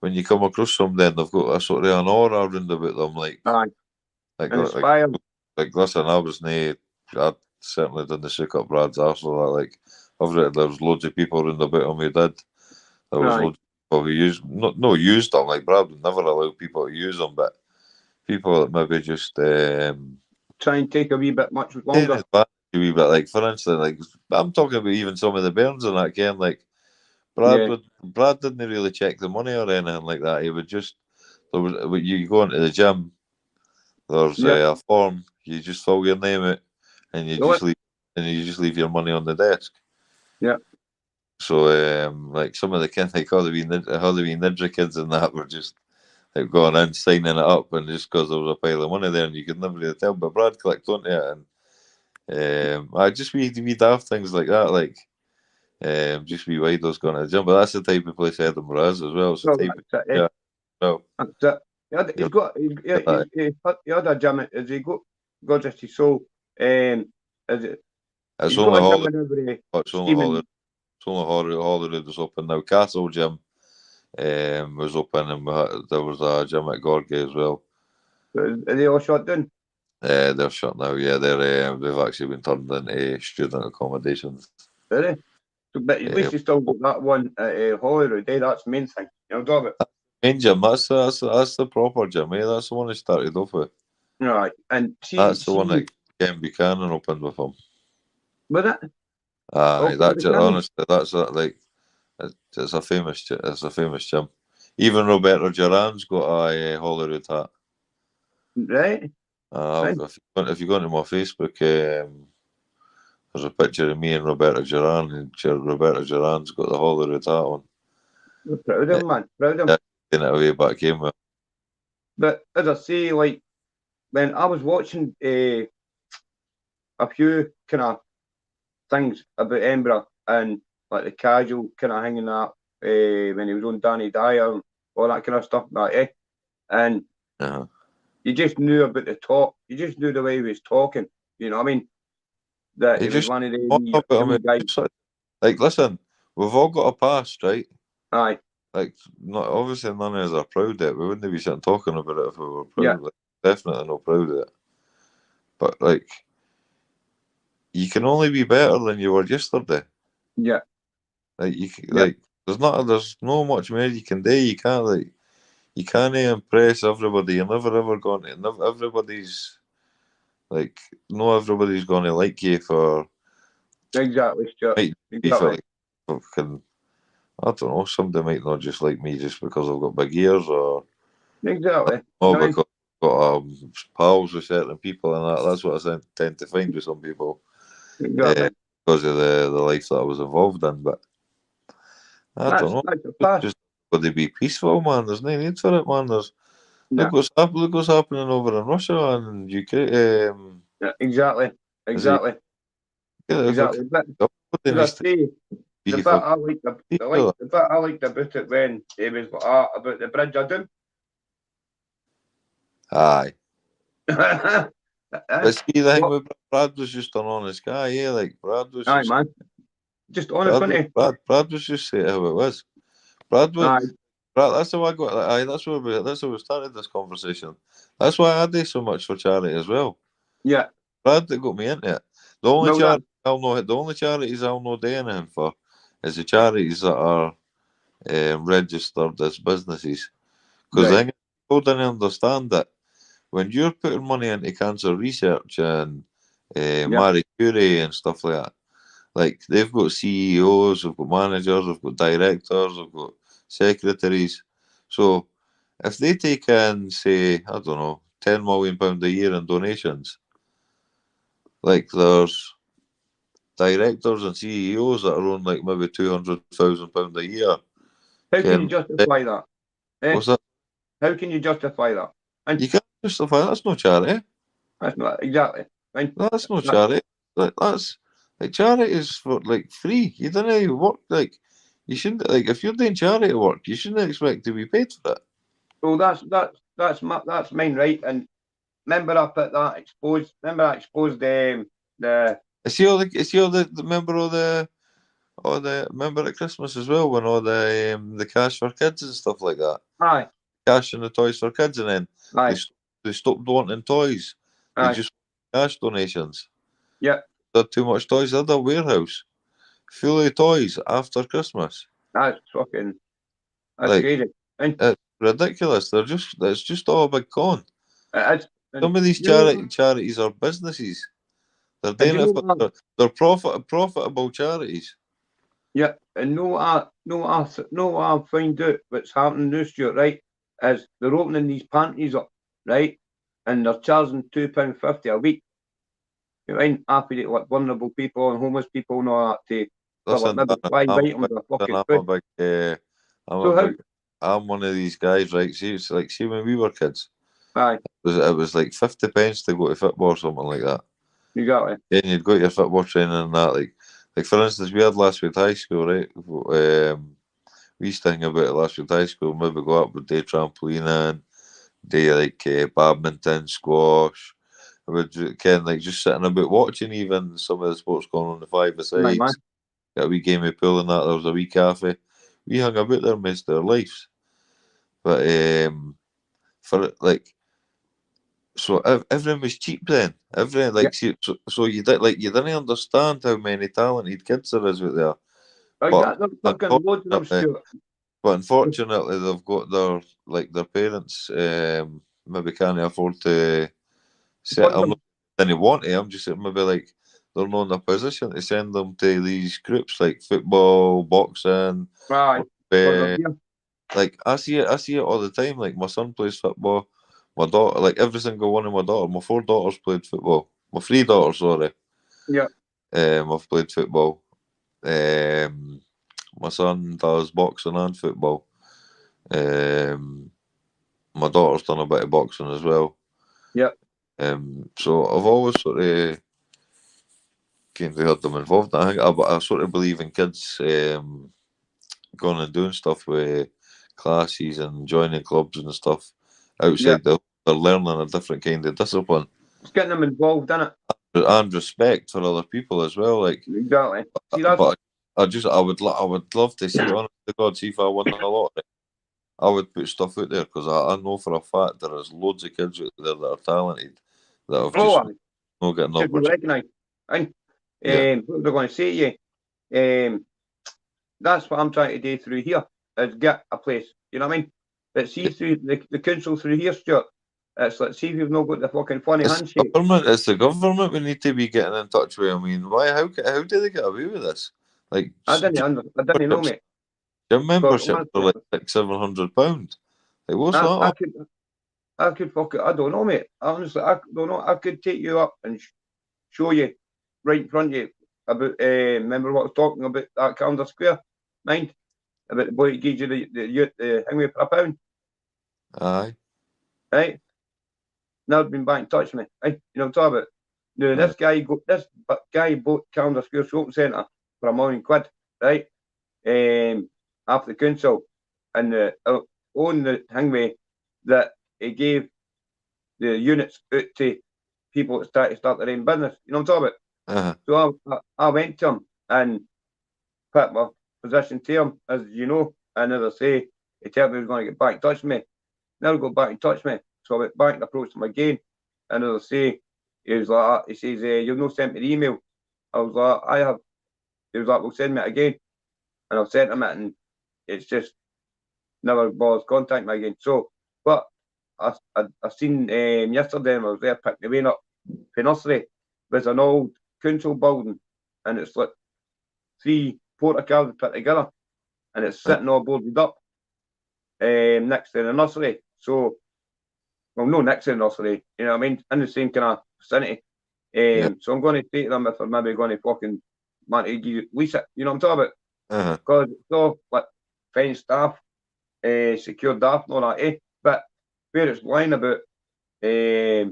when you come across somebody and they've got a sort of an aura around about them, like inspired. Like listen, I certainly didn't shake up Brad's arse or that. Like there was loads of people around about him who did. There was loads of people who used them. Like Brad would never allow people to use them, but people that maybe just try and take a wee bit much longer. A wee bit, like for instance, like I'm talking about even some of the Bairns and that game. Like Brad didn't really check the money or anything like that. He would just you go into the gym. There's a form. You just fill your name out, and you just leave your money on the desk. Yeah. So like some of the kids, like all the wee ninja kids and that were just like going in signing it up, and just because there was a pile of money there, and you could never really tell. But Brad clicked onto it, and I just we daft things like that, like just wee widos going to the gym. But that's the type of place Edinburgh is as well. It's the type of That's it. He had a gym. Has he got? God rest his soul. Is it? It's only Holyrood that's open now. Castle Gym was open, and there was a gym at Gorgie as well. Are they all shut down? They're shut now. Yeah, they've actually been turned into student accommodations. Are they? So, but at least you still got that one at Holyrood. That's the main thing. You know, it. Main gym. That's the proper gym. That's the one I started off with. Right, and That's the one that Ken Buchanan opened with him. Was it? Aye, honestly, that's like it's a famous gym. Even Roberto Duran's got a Holyrood hat. Right. If you go into my Facebook, there's a picture of me and Roberto Duran, and Roberto Duran's got the Holyrood hat on. We're proud of him, man. Proud of him. Yeah, taking it away back in with. But as I say, like when I was watching a few kind of things about Edinburgh and like the casual kind of hanging out when he was on Danny Dyer and all that kind of stuff, and you just knew about the talk. You just knew the way he was talking. You know what I mean? That he was one of the guys. Like, listen, we've all got a past, right? Aye. Like, obviously none of us are proud of it. We wouldn't be sitting talking about it if we were proud of it. Definitely not proud of it. But like, you can only be better than you were yesterday. Yeah. Like there's no much more you can do. You can't impress everybody. You're never ever going to. Everybody's going to like you for. Exactly, Stuart. Exactly. I don't know. Somebody might not just like me just because I've got big ears, or exactly. Because I've got pals with certain people, and that's what I tend to find with some people. Exactly. Because of the life that I was involved in, but I don't know. Just got to be peaceful, man. There's no need for it, man. Look what's happening over in Russia and Ukraine. Exactly. Exactly. The bit I liked about it when it was about the bridge of doom. Aye. But see, the thing with Brad was just an honest guy, yeah. Like Brad was just, man. Just honest, wasn't he? Brad was just saying how it was. Brad, that's how I got. That's how we started this conversation. That's why I do so much for charity as well. Yeah. Brad that got me into it. The only charities I'll not do anything for is the charities that are registered as businesses. Because I think people don't understand that when you're putting money into cancer research and Marie Curie and stuff like that, like they've got CEOs, they've got managers, they've got directors, they've got secretaries. So if they take in, say, I don't know, £10 million a year in donations, like there's directors and CEOs that are on like maybe £200,000 a year. How can you justify that? What's that? How can you justify that? You can't justify that. That's no charity. That's not exactly. Right? That's no charity. That's like charity is for like free. You don't know work like you shouldn't like if you're doing charity work, you shouldn't expect to be paid for it. Well, that's mine, right? And remember I put that exposed. Remember I exposed the. Is he all the member of the member at Christmas as well when all the cash for kids and stuff like that. Aye. Cash and the toys for kids, and then they stopped wanting toys. They just cash donations. Yeah. They're too much toys. They had a warehouse full of toys after Christmas. That's crazy. It's ridiculous. It's just all a big con. Some of these charities are businesses. They're doing it they're profitable charities. Yeah, and I find out what's happening now, Stuart, right? Is they're opening these pantries up, right? And they're charging £2.50 a week. You know, happy to like vulnerable people and homeless people and all that I'm one of these guys, right? See, it's like when we were kids. Aye. It was like 50 pence to go to football or something like that. Exactly. And you'd go to your football training and that. Like for instance, we had Lashfield High School, right? We used to think about it, Lashfield High School, maybe go up with day trampolining, day like badminton, squash. I would just sitting about watching even some of the sports going on the 5-a-sides. Got a wee game of pool and that. There was a wee cafe. we hung about there most of our lives. But for like, so everything was cheap then. Everything like so you didn't understand how many talented kids there is out there. But unfortunately, they've got their parents maybe can't afford to set them. They want to. I'm just maybe like they're not in a position to send them to these groups like football, boxing. Right. Like I see it all the time. Like my son plays football. My daughter, like every single one of my 4 daughters played football. My 3 daughters, sorry. Yeah. I've played football. My son does boxing and football. My daughter's done a bit of boxing as well. Yeah. So I've always sort of kind of had them involved. I think I sort of believe in kids going and doing stuff with classes and joining clubs and stuff outside they're learning a different kind of discipline. It's getting them involved in it. And respect for other people as well. Like exactly. See, but I would love to see, honest to God, see if I won a lottery. I would put stuff out there because I know for a fact there is loads of kids out there that are talented that have just not getting an opportunity. And what they're going to say to you, that's what I'm trying to do through here, is get a place. You know what I mean? But see through the council through here, Stuart, it's like, see if you've not got the fucking funny handshake. It's the government we need to be getting in touch with. I mean, why? How do they get away with this? Like, I didn't know, mate. Gym membership for like £600-700. Like, what's that? I could fuck it. I don't know, mate. Honestly, I don't know. I could take you up and show you right in front of you about. Remember what I was talking about, that calendar square? Mind about the boy that gives you the thing with £1. Aye. Right. Now been back in touch with me. Right? You know what I'm talking about? Now this guy bought Calendar Square Shopping Centre for £1 million, right? After the council, and on the thing that he gave the units out to people that start their own business. You know what I'm talking about? So I went to him and put my position to him, as you know, and as I say, he told me he was going to get back in touch with me. Never got back in touch with me. So I went back and approached him again. And as I say, he was like, he says, you've not sent me the email. I was like, I have. He was like, well, send me it again. And I've sent him it, and it's just never bothers contacting me again. So, but I seen yesterday, and I was there picking the way up for nursery. There's an old council building, and it's like 3 porticos put together, and it's sitting all boarded up next to the nursery. So, well, no next to the nursery, you know what I mean? In the same kind of vicinity. So I'm going to say to them if they're maybe going to fucking want to lease it, you know what I'm talking about? Because it's all like fine staff, secure staff, and all that, But where it's lying about, I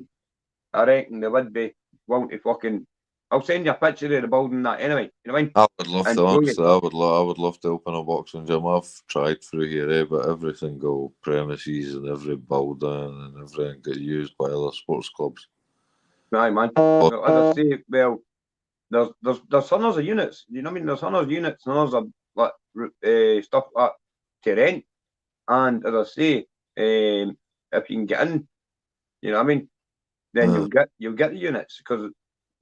reckon they would be willing to fucking. I'll send you a picture of the building that anyway. You know what I mean? I would love to, honestly. I would love to open a boxing gym. I've tried through here, but every single premises and every building and everything get used by other sports clubs. Right, man. Well, as I say, well, there's hundreds of units. You know what I mean? There's hundreds of units and hundreds of like stuff like to rent. And as I say, if you can get in, you know what I mean, then you'll get the units because.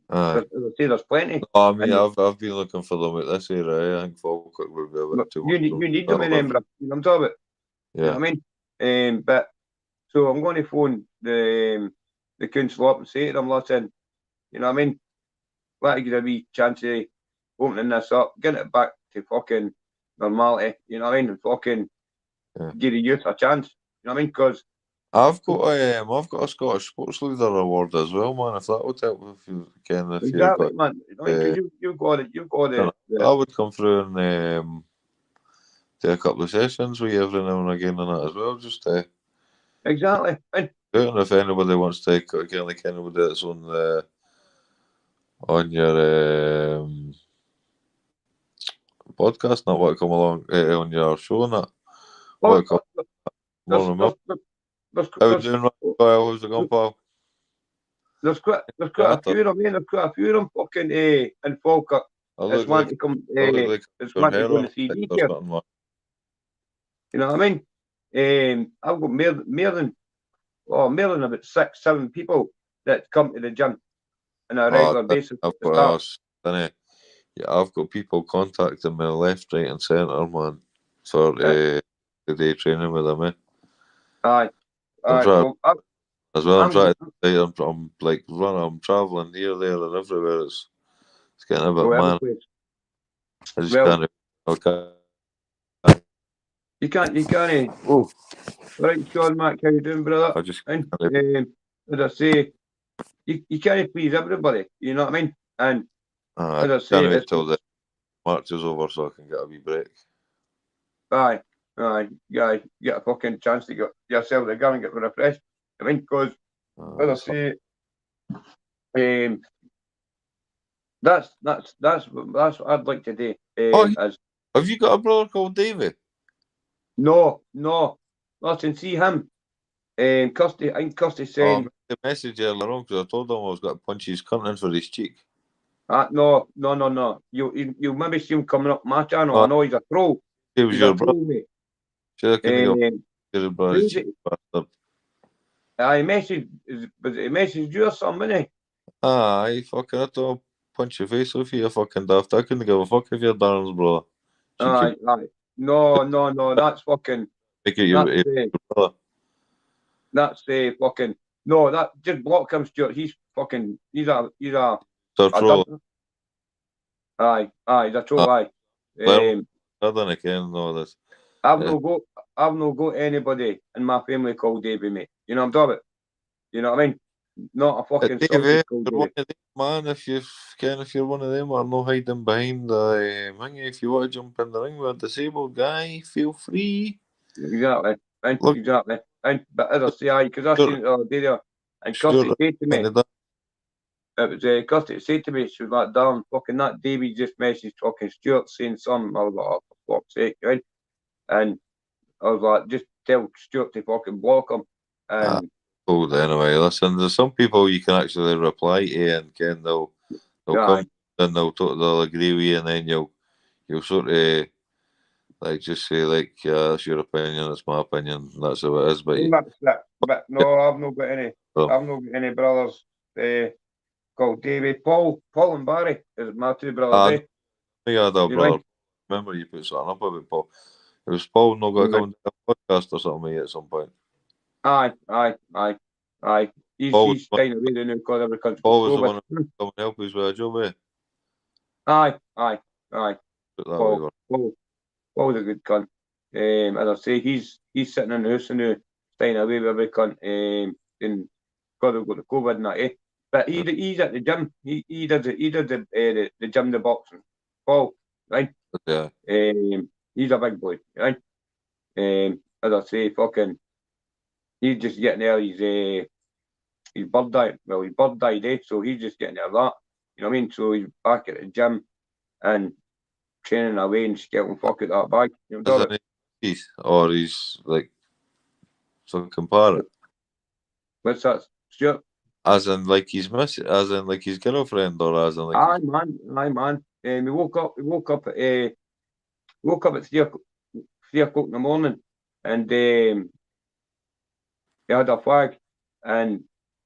As I say, there's plenty. I mean, I've been looking for them at this area. I think Falkirk would be a bit too much. You need them in Edinburgh. You know what I'm talking about? Yeah. You know what I mean? But so I'm going to phone the council up and say to them, listen, you know what I mean? Let it give a wee chance of opening this up, getting it back to fucking normality. You know what I mean? And fucking give the youth a chance. You know what I mean? Because I've got a Scottish Sports Leader Award as well, man. If that would help, if you can, if exactly, man. You know, you've got it. I would come through and do a couple of sessions with you every now and again and that as well, just to exactly. And if anybody wants to like anybody that's on your podcast, not want to come along on your show and that. How you doing, Kyle? How's it going, pal? There's quite a few of them. There's quite a few of them fucking in Falkirk. It's one to come. It's one to go to see here. You know what I mean? I've got more than about 6, 7 people that come to the gym on a regular basis at the start. Yeah, I've got people contacting me left, right, and centre, man, for Yeah. the day training with them. Aye. I'm trying Well, as well. I'm I'm trying going to say I'm like running. I'm travelling here, there, and everywhere. It's getting a bit to every man. place. I just Well, can't. Okay. you can't. Oh, right, Sean, Mac, how you doing, brother? I just And can't. as I say, you can't please everybody. You know what I mean? And I as I say, can't wait it's till the March is over so I can get a wee break. aye, yeah, get a fucking chance to get yourself to go and get refreshed. I mean, because as I say, that's what I'd like to do. As Have you got a brother called Davy? no, listen, see him. Kirsty, I think Kirsty saying, The message earlier on because I told him I was going to punch his cunt in for his cheek. no. You maybe see him coming up my channel. I know he's a troll. He was He's your a brother. troll, mate. Should I can go your brother's Who's cheek it? bastard? I messaged, was it messaged you or something, innit? I fucking had to punch your face off you fucking daft. I couldn't give a fuck if you're Darren's brother. Aye. No, that's fucking, Make it that's, your brother. fucking, no, that, just block him, Stuart. He's fucking, he's a So troll. Aye, he's a troll, aye. I don't know this. I've no got anybody in my family called Davy, mate. You know what I'm talking about? You know what I mean? Not a fucking Dave, sausage called you're one Davy. of them, man. If you're one of them, I'm not hiding behind the ring. If you want to jump in the ring with a disabled guy, feel free. Exactly. Look, Exactly. But as I say, aye, because I seen it the other day there, and Kirsty said to me, it was Kirsty said to me, she was like, "Darn, fucking that Davy just messaged fucking Stuart saying something." I was like, "Oh, for fuck's sake," right? And I was like, "Just tell Stuart to fucking block him." And cool. Anyway, listen. There's some people you can actually reply to, and Ken they'll come and they'll agree with you, and then you'll sort of like just say like, yeah, that's your opinion, it's my opinion, that's how it is. But no, I've not got any. I've not got any brothers called Davy. Paul and Barry is my two brothers. You had a brother. Remember you put something up about Paul. It was Paul not going to come and do a podcast or something at some point. Aye. He's staying away there now because every country. Paul was the one who come and help us with a job, eh? Aye. Paul's a good cunt. As I say, he's sitting in the house now, staying away with every cunt. And because we've got the COVID and that, eh? But he's at the gym. He does the gym, the boxing. Paul, right? Yeah. He's a big boy, right? As I say, fucking, he's just getting there. His bird died. Well, his bird died, eh? So he's just getting there that. You know what I mean? So he's back at the gym and training away and getting fuck at that bag. You know what I mean? Or he's like fucking parrot. What's that, Stuart? As in like his as in like his girlfriend, or as in like Aye, man. We woke up at 3 o'clock in the morning, and he had a flag, and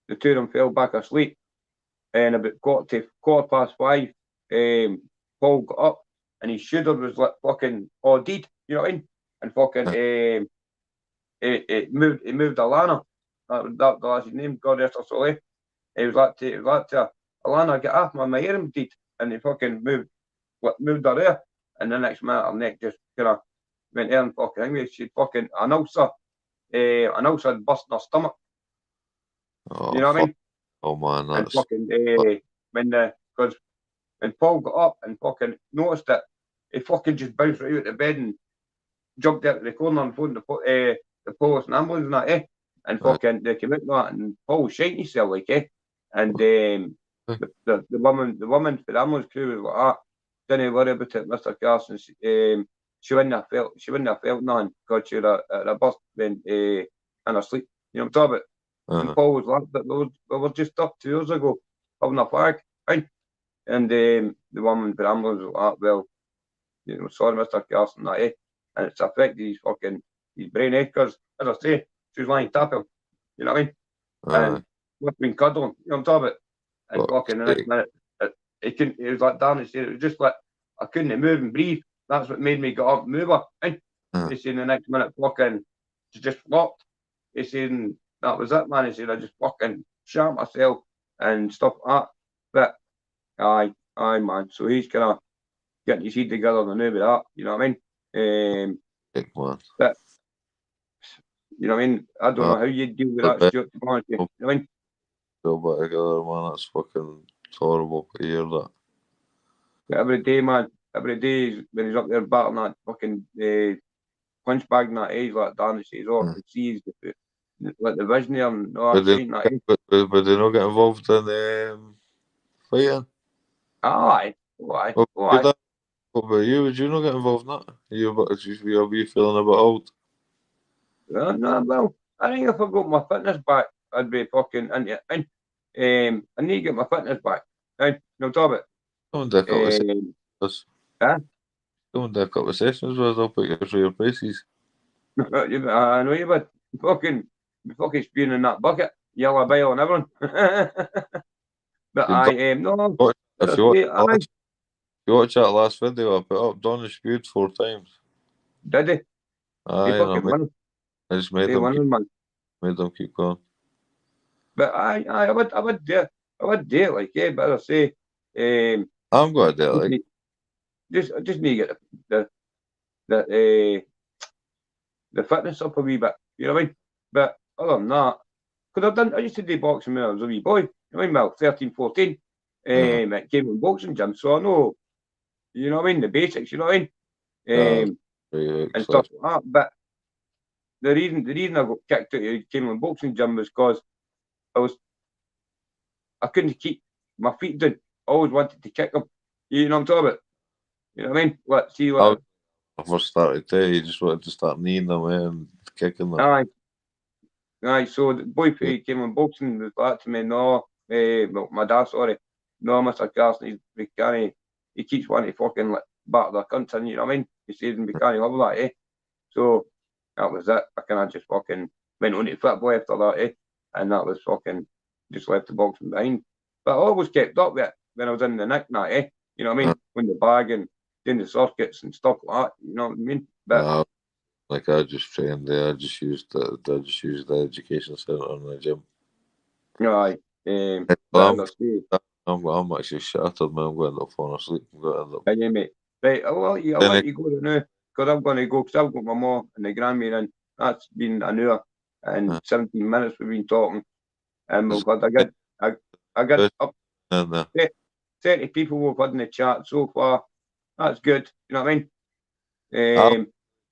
the two of them fell back asleep. And about quarter past 5, Paul got up, and his shoulder was like fucking all deed, you know what I mean? And fucking it moved Alana. That was his name. God rest her soul. It was like to Alana, get off my earring deed, and he fucking moved her there. And the next minute, her neck just kind of went there and fucking anyway. She fucking an ulcer had burst in her stomach. You know what I mean? Oh man, that's and fucking because when Paul got up and fucking noticed it, he fucking just bounced right out of bed and jumped out of the corner and phoned the police and ambulance and that, eh? And fucking they came out and that, and Paul was shaking himself like, eh? And the woman for the ambulance crew was like, "Ah, don't worry about it, Mr. Carson. She wouldn't have felt nothing because she had a burst when in her sleep. You know what I'm talking about?" And Paul was like, "But we were just up 2 years ago having a fag, right?" And the woman for the ambulance was like, "Well, sorry, Mr. Carson, that, eh? And it's affected his fucking his brain, because, as I say, she was lying tap him, you know what I mean? Aye. And we've been cuddling, you know what I'm talking about? And Fuck's fucking the next sake. minute, it was like Danny said, it was just like, I couldn't move and breathe. That's what made me get up and move her. He said the next minute, fucking, she just flopped. He said, and that was it, man. He said, I just fucking shot myself and stuff like that. But, aye, man. So he's kind of getting his head together and know about that, you know what I mean? Big man. But, you know what I mean? I don't know how you deal with that, Stuart, to be honest with you. You know what I mean? Feel back together, man. That's fucking horrible to hear that. But every day, man, every day when he's up there battling that fucking punch bag and that, he's like Danny says, oh, I can see he's like the vision there and all that shit. But they not get involved in fighting? Aye. What about you? Would you not get involved in that? Are you feeling a bit old? No, well, I think if I got my fitness back, I'd be fucking into it. I need to get my fitness back. No talk about. Go and do a couple of sessions with us. Huh? Go and do a couple of sessions with us. I'll put you through your places. I know you would. Fucking spewing in that bucket, yellow bile and everything. But no. If you watch that last video I put up, Donny spewed 4 times. Did he? Aye, I just made them keep going. But I would do it like, yeah, but as I say, I'm going to do it like. Just need to get the fitness up a wee bit, you know what I mean? But other than that, because I used to do boxing when I was a wee boy, you know what I mean? Well, 13, 14, at Came boxing gym, so I know, you know what I mean, the basics, you know what I mean? And stuff like that. But the reason I got kicked out of Came boxing gym was because I couldn't keep my feet down. I always wanted to kick them. You know what I'm talking about? You know what I mean? I first started there, you just wanted to start kneeing them and kicking them. Aye, so the boy who came on boxing was like to me, no, well, my dad, sorry, no, Mr. Carson, he keeps wanting to fucking like batter the cunt in, you know what I mean? He says, and we can't love that, eh? So that was it. I kind of just fucking went on to football after that, eh? And that was fucking just left the boxing behind. But I always kept up with it when I was in the nick night, eh? You know what I mean? When the bag and doing the circuits and stuff like that, you know what I mean? But like I just trained there, I just used the education centre in the gym. Aye. I'm actually shattered, man. I'm going to fall asleep. I'm going to end up. Yeah, mate. Right, I'll let you go now, because I'm going to go, because I've got my mom and the grandmate in. That's been an hour and 17 minutes we've been talking. And we've had I got up 30 people we've had in the chat so far. That's good, you know what I mean? I've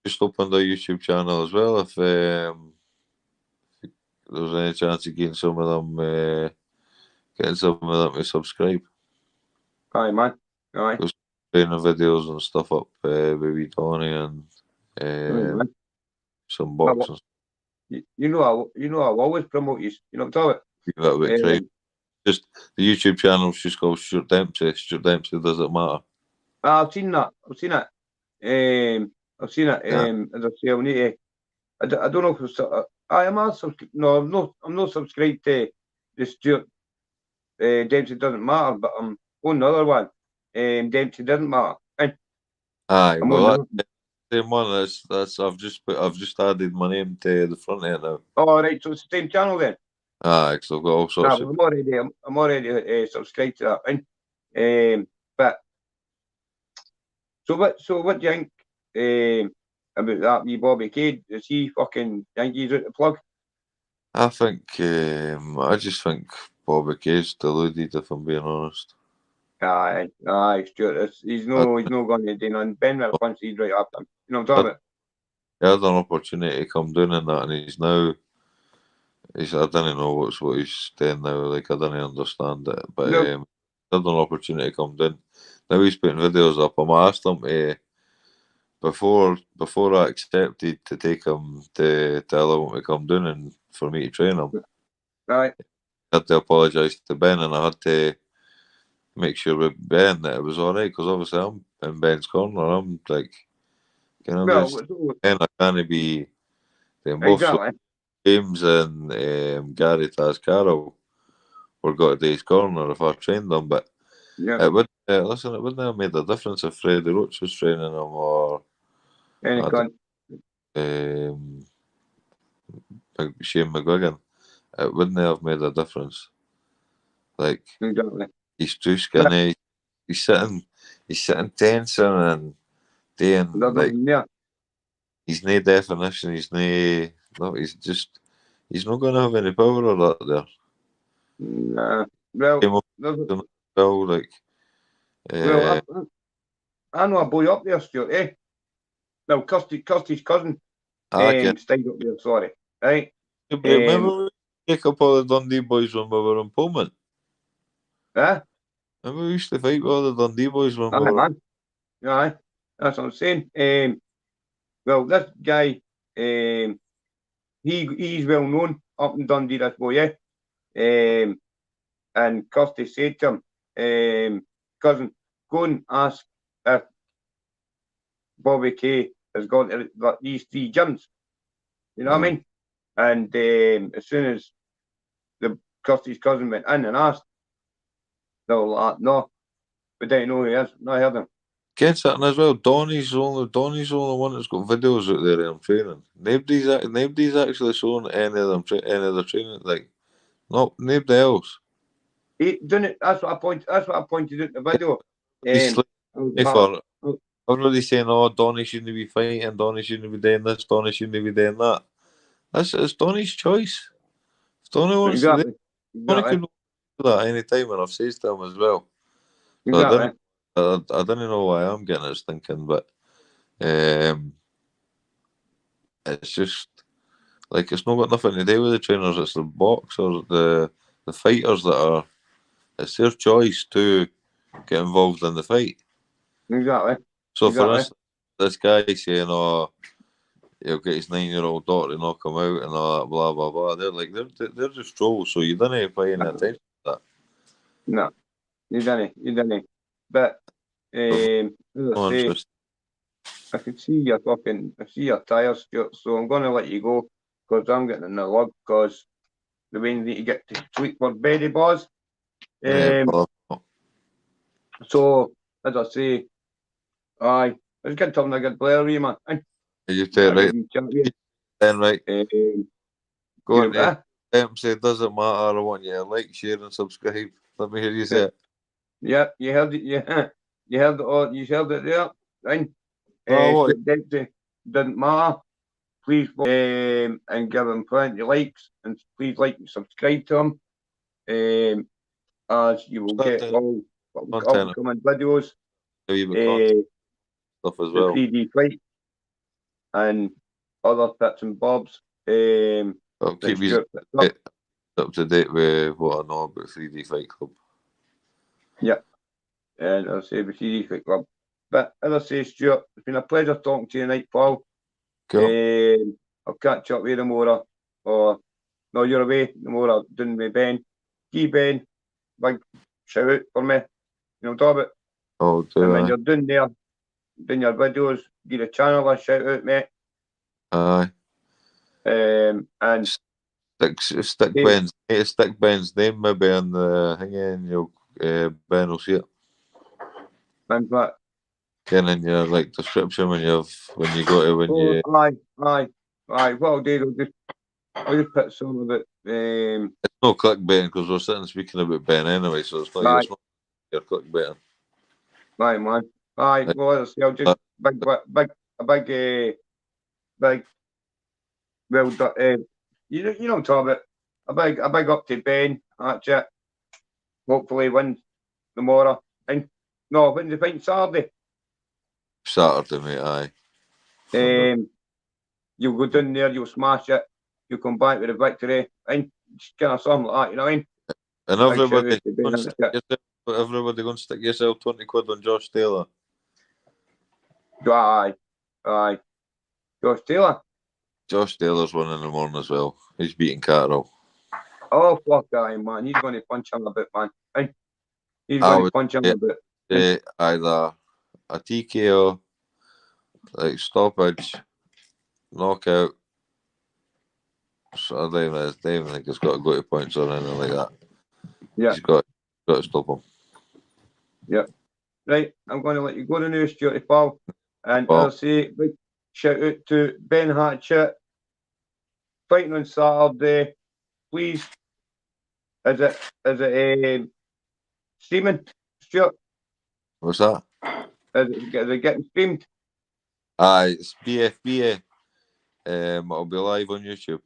just opened a YouTube channel as well. If there's any chance of getting some of them to subscribe. Aye, man. Aye. There's training videos and stuff up with Donny and some boxing. You know I'll always promote you. You know what I'm talking about? Just the YouTube channel's just called Stuart Dempsey. Stuart Dempsey doesn't matter. I've seen that. I've seen it. As I say, I need to. I don't know if it's, I am no, I'm not subscribed to the Stuart Dempsey doesn't matter, but I'm on another one. Dempsey doesn't matter. Aye, well that's the same one. That's I've just added my name to the front end now. Oh right, so it's the same channel then. Aye, because I've got all sorts of. I'm already subscribed to that. But so what do you think about that wee Bobby Cade? Is he fucking think he's out the plug? I just think Bobby Cade's deluded, if I'm being honest. Aye, Stuart. He's no going to do nothing. Ben will punch he's right up him. You know what I'm talking about? He had an opportunity to come down in that, and I don't know what he's doing now. Like I don't understand it, but he had an opportunity to come down. Now he's putting videos up. I asked him to before I accepted to take him to allow him to come down and for me to train him. Right. I had to apologise to Ben, and I had to make sure with Ben that it was all right, because obviously I'm in Ben's corner. I'm like, Ben, I can't be Both Exactly. James and Gary Tascaro were got to Days Corner if I trained them, but Yeah. it wouldn't. Listen, it wouldn't have made a difference if Freddie Roach was training them or Any I con. Shane McGuigan. It wouldn't have made a difference. Like Exactly. he's too skinny. He's sitting tensing and doing There's like nothing there. he's no definition. He's not going to have any power or that there. Nah. Well, Came up there's, to well, like well, I know a boy up there, Stuart, eh? No, Kirsty's cousin. I can Stayed up there, sorry. Right? remember we take up all the Dundee boys when we were in Pullman. Eh? Remember we used to fight with all the Dundee boys when we Aye, were. man. Aye. That's what I'm saying. Well, this guy, he's well known up in Dundee, this boy, eh? And Kirsty said to him, cousin, go and ask if Bobby Kay has got these 3 gyms. You know what I mean? And as soon as Kirsty's cousin went in and asked, they were like, no, we don't know who he is. Not heard him. Get something as well. Donny's the only one that's got videos out there of him training. Nobody's actually shown any of the training. Like, no, nobody else. He done it. That's what I pointed out in the video. He's I was everybody saying, "Oh, Donny shouldn't be fighting. Donny shouldn't be doing this. Donny shouldn't be doing that." It's Donny's choice. If Donny wants to do it, Donny exactly. can do that any time, and I've said to him as well. So Exactly. I don't know why I'm getting this thinking, but it's just like it's not got nothing to do with the trainers. It's the boxers, the fighters that are. It's their choice to get involved in the fight. Exactly. So for Exactly. instance, this guy saying, "Oh, he'll get his 9-year-old daughter to knock him out and all that, blah blah blah." They're just trolls. So you don't have to pay any attention to that. No, you didn't. But as I say, I can see I see your tires, Stuart. So I'm going to let you go because I'm getting in the lug because the way need to get to sleep for beddy boys. So as I say, aye, let's get something a good player, man. You say right then, right? Go on, Dempsey. Doesn't matter. I want you to like, share, and subscribe. Let me hear you say it. Yeah, you heard it. Yeah, you heard it. All, you heard it there. Right? What? Dempsey didn't matter. Please and give him plenty of likes and please like and subscribe to him. As you will get all upcoming videos. Stuff as well. 3D fight and other bits and bobs. I'll keep you up to date with what I know about 3D Fight Club. Yeah, and I'll say the 3D Fight Club. But as I say, Stuart, it's been a pleasure talking to you tonight, Paul. Cool. I'll catch up with you tomorrow. Or no, you're away tomorrow doing with Ben. Give Ben big shout out for me. You know, talk about. Oh, and when you're doing there, doing your videos, give the channel a shout out, mate. Aye. And stick Ben's name maybe on the thing, and you'll Ben will see it. And that. Again in your like description when you go to when you. Aye. What I'll do, I'll just put some of it. It's no clickbaiting because we're sitting speaking about Ben anyway, so it's not your clickbaiting. Aye, man. Aye. Well, as I say, I'll just big. Well, you know, talk about a big up to Ben. Hatchett. Hopefully win tomorrow. And no, when's the fight? Saturday. Saturday, mate. Aye. You'll go down there. You'll smash it. You'll come back with a victory. And just kind of something like that. You know what I mean? And everybody going to stick yourself 20 quid on Josh Taylor. Aye. Josh Taylor. Josh Taylor's winning in the morning as well. He's beating Carroll. Oh, fuck that, man. He's going to punch him a bit, man. He's going to punch him a bit. Either a TKO, like stoppage, knockout, So I don't even think it's got to go to points or anything like that. Yeah. He's got to stop him. Yeah. Right, I'm going to let you go to news, Stuarty pal. And Well, as I say, big shout out to Ben Hatchett fighting on Saturday. Please, is it streaming, Stuart? what's that? Is it getting streamed? Aye, it's BFBA. It'll be live on YouTube.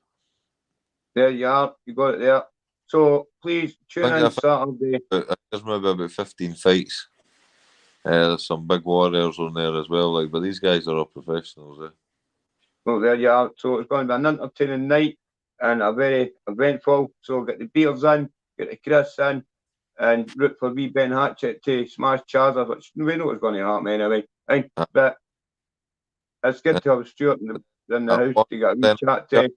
There you are. You got it there. So please I tune think in Saturday. there's maybe about 15 fights. There's some big warriors on there as well, like, but these guys are all professionals. Well, there you are. So it's going to be an entertaining night and a very eventful. So get the beers in, get the Chris in, and root for wee Ben Hatchett to smash Chazza, which we know is going to happen anyway. Right? But it's good to have Stuart in the house to get a wee chat to.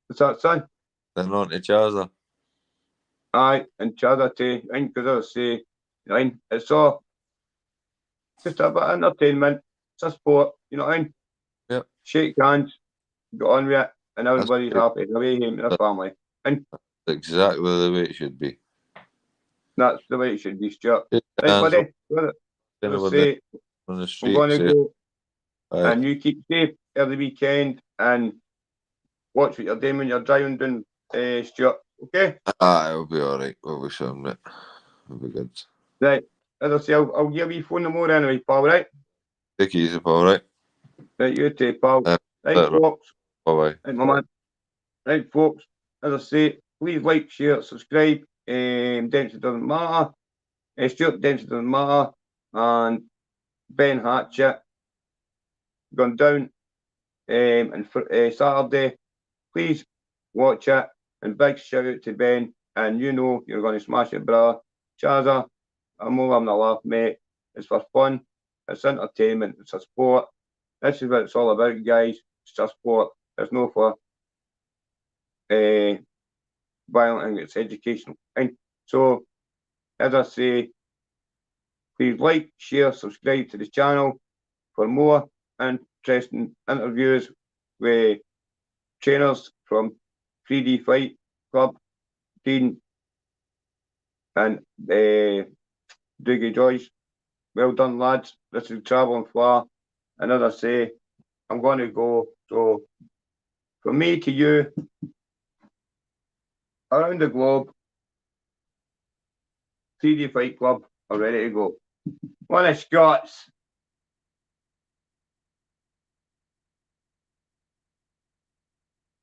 What's that, son? Then on to Chazza. Aye, and Chazza to, because I say, it's all just a bit of entertainment. It's a sport, you know what I mean? Yep. Shake hands, go on with it, and everybody's That's happy. The way home to their family. And exactly the way it should be. that's the way it should be, Stuart. Shake Right, hands buddy? with Let's anybody say on the I'm street. going to go, Aye. and you keep safe every weekend, and watch what you're doing when you're driving down, Stuart. Okay? It'll be alright. We'll be showing it. It'll be good. Right. As I say, I'll give you phone number anyway, pal, right? Take it easy, pal, right? Right, you too, pal. Right, Right. folks. Bye-bye. Right, my man. Right, folks. As I say, please like, share, subscribe. Dempsey doesn't matter. Stuart Dempsey doesn't matter. And Ben Hatchett gone down. And for Saturday, please watch it. And big shout out to Ben. And you know you're going to smash it, brother. Chazza, I'm all having a laugh, mate. It's for fun. It's entertainment. It's a sport. This is what it's all about, guys. It's just sport. It's no for violent and it's educational. And so, as I say, please like, share, subscribe to the channel for more interesting interviews with trainers from 3D Fight Club, Dean and Dougie Joyce. Well done, lads. This is Travelling Fla. And as I say, I'm going to go. So, from me to you, around the globe, 3D Fight Club are ready to go. One of Scots.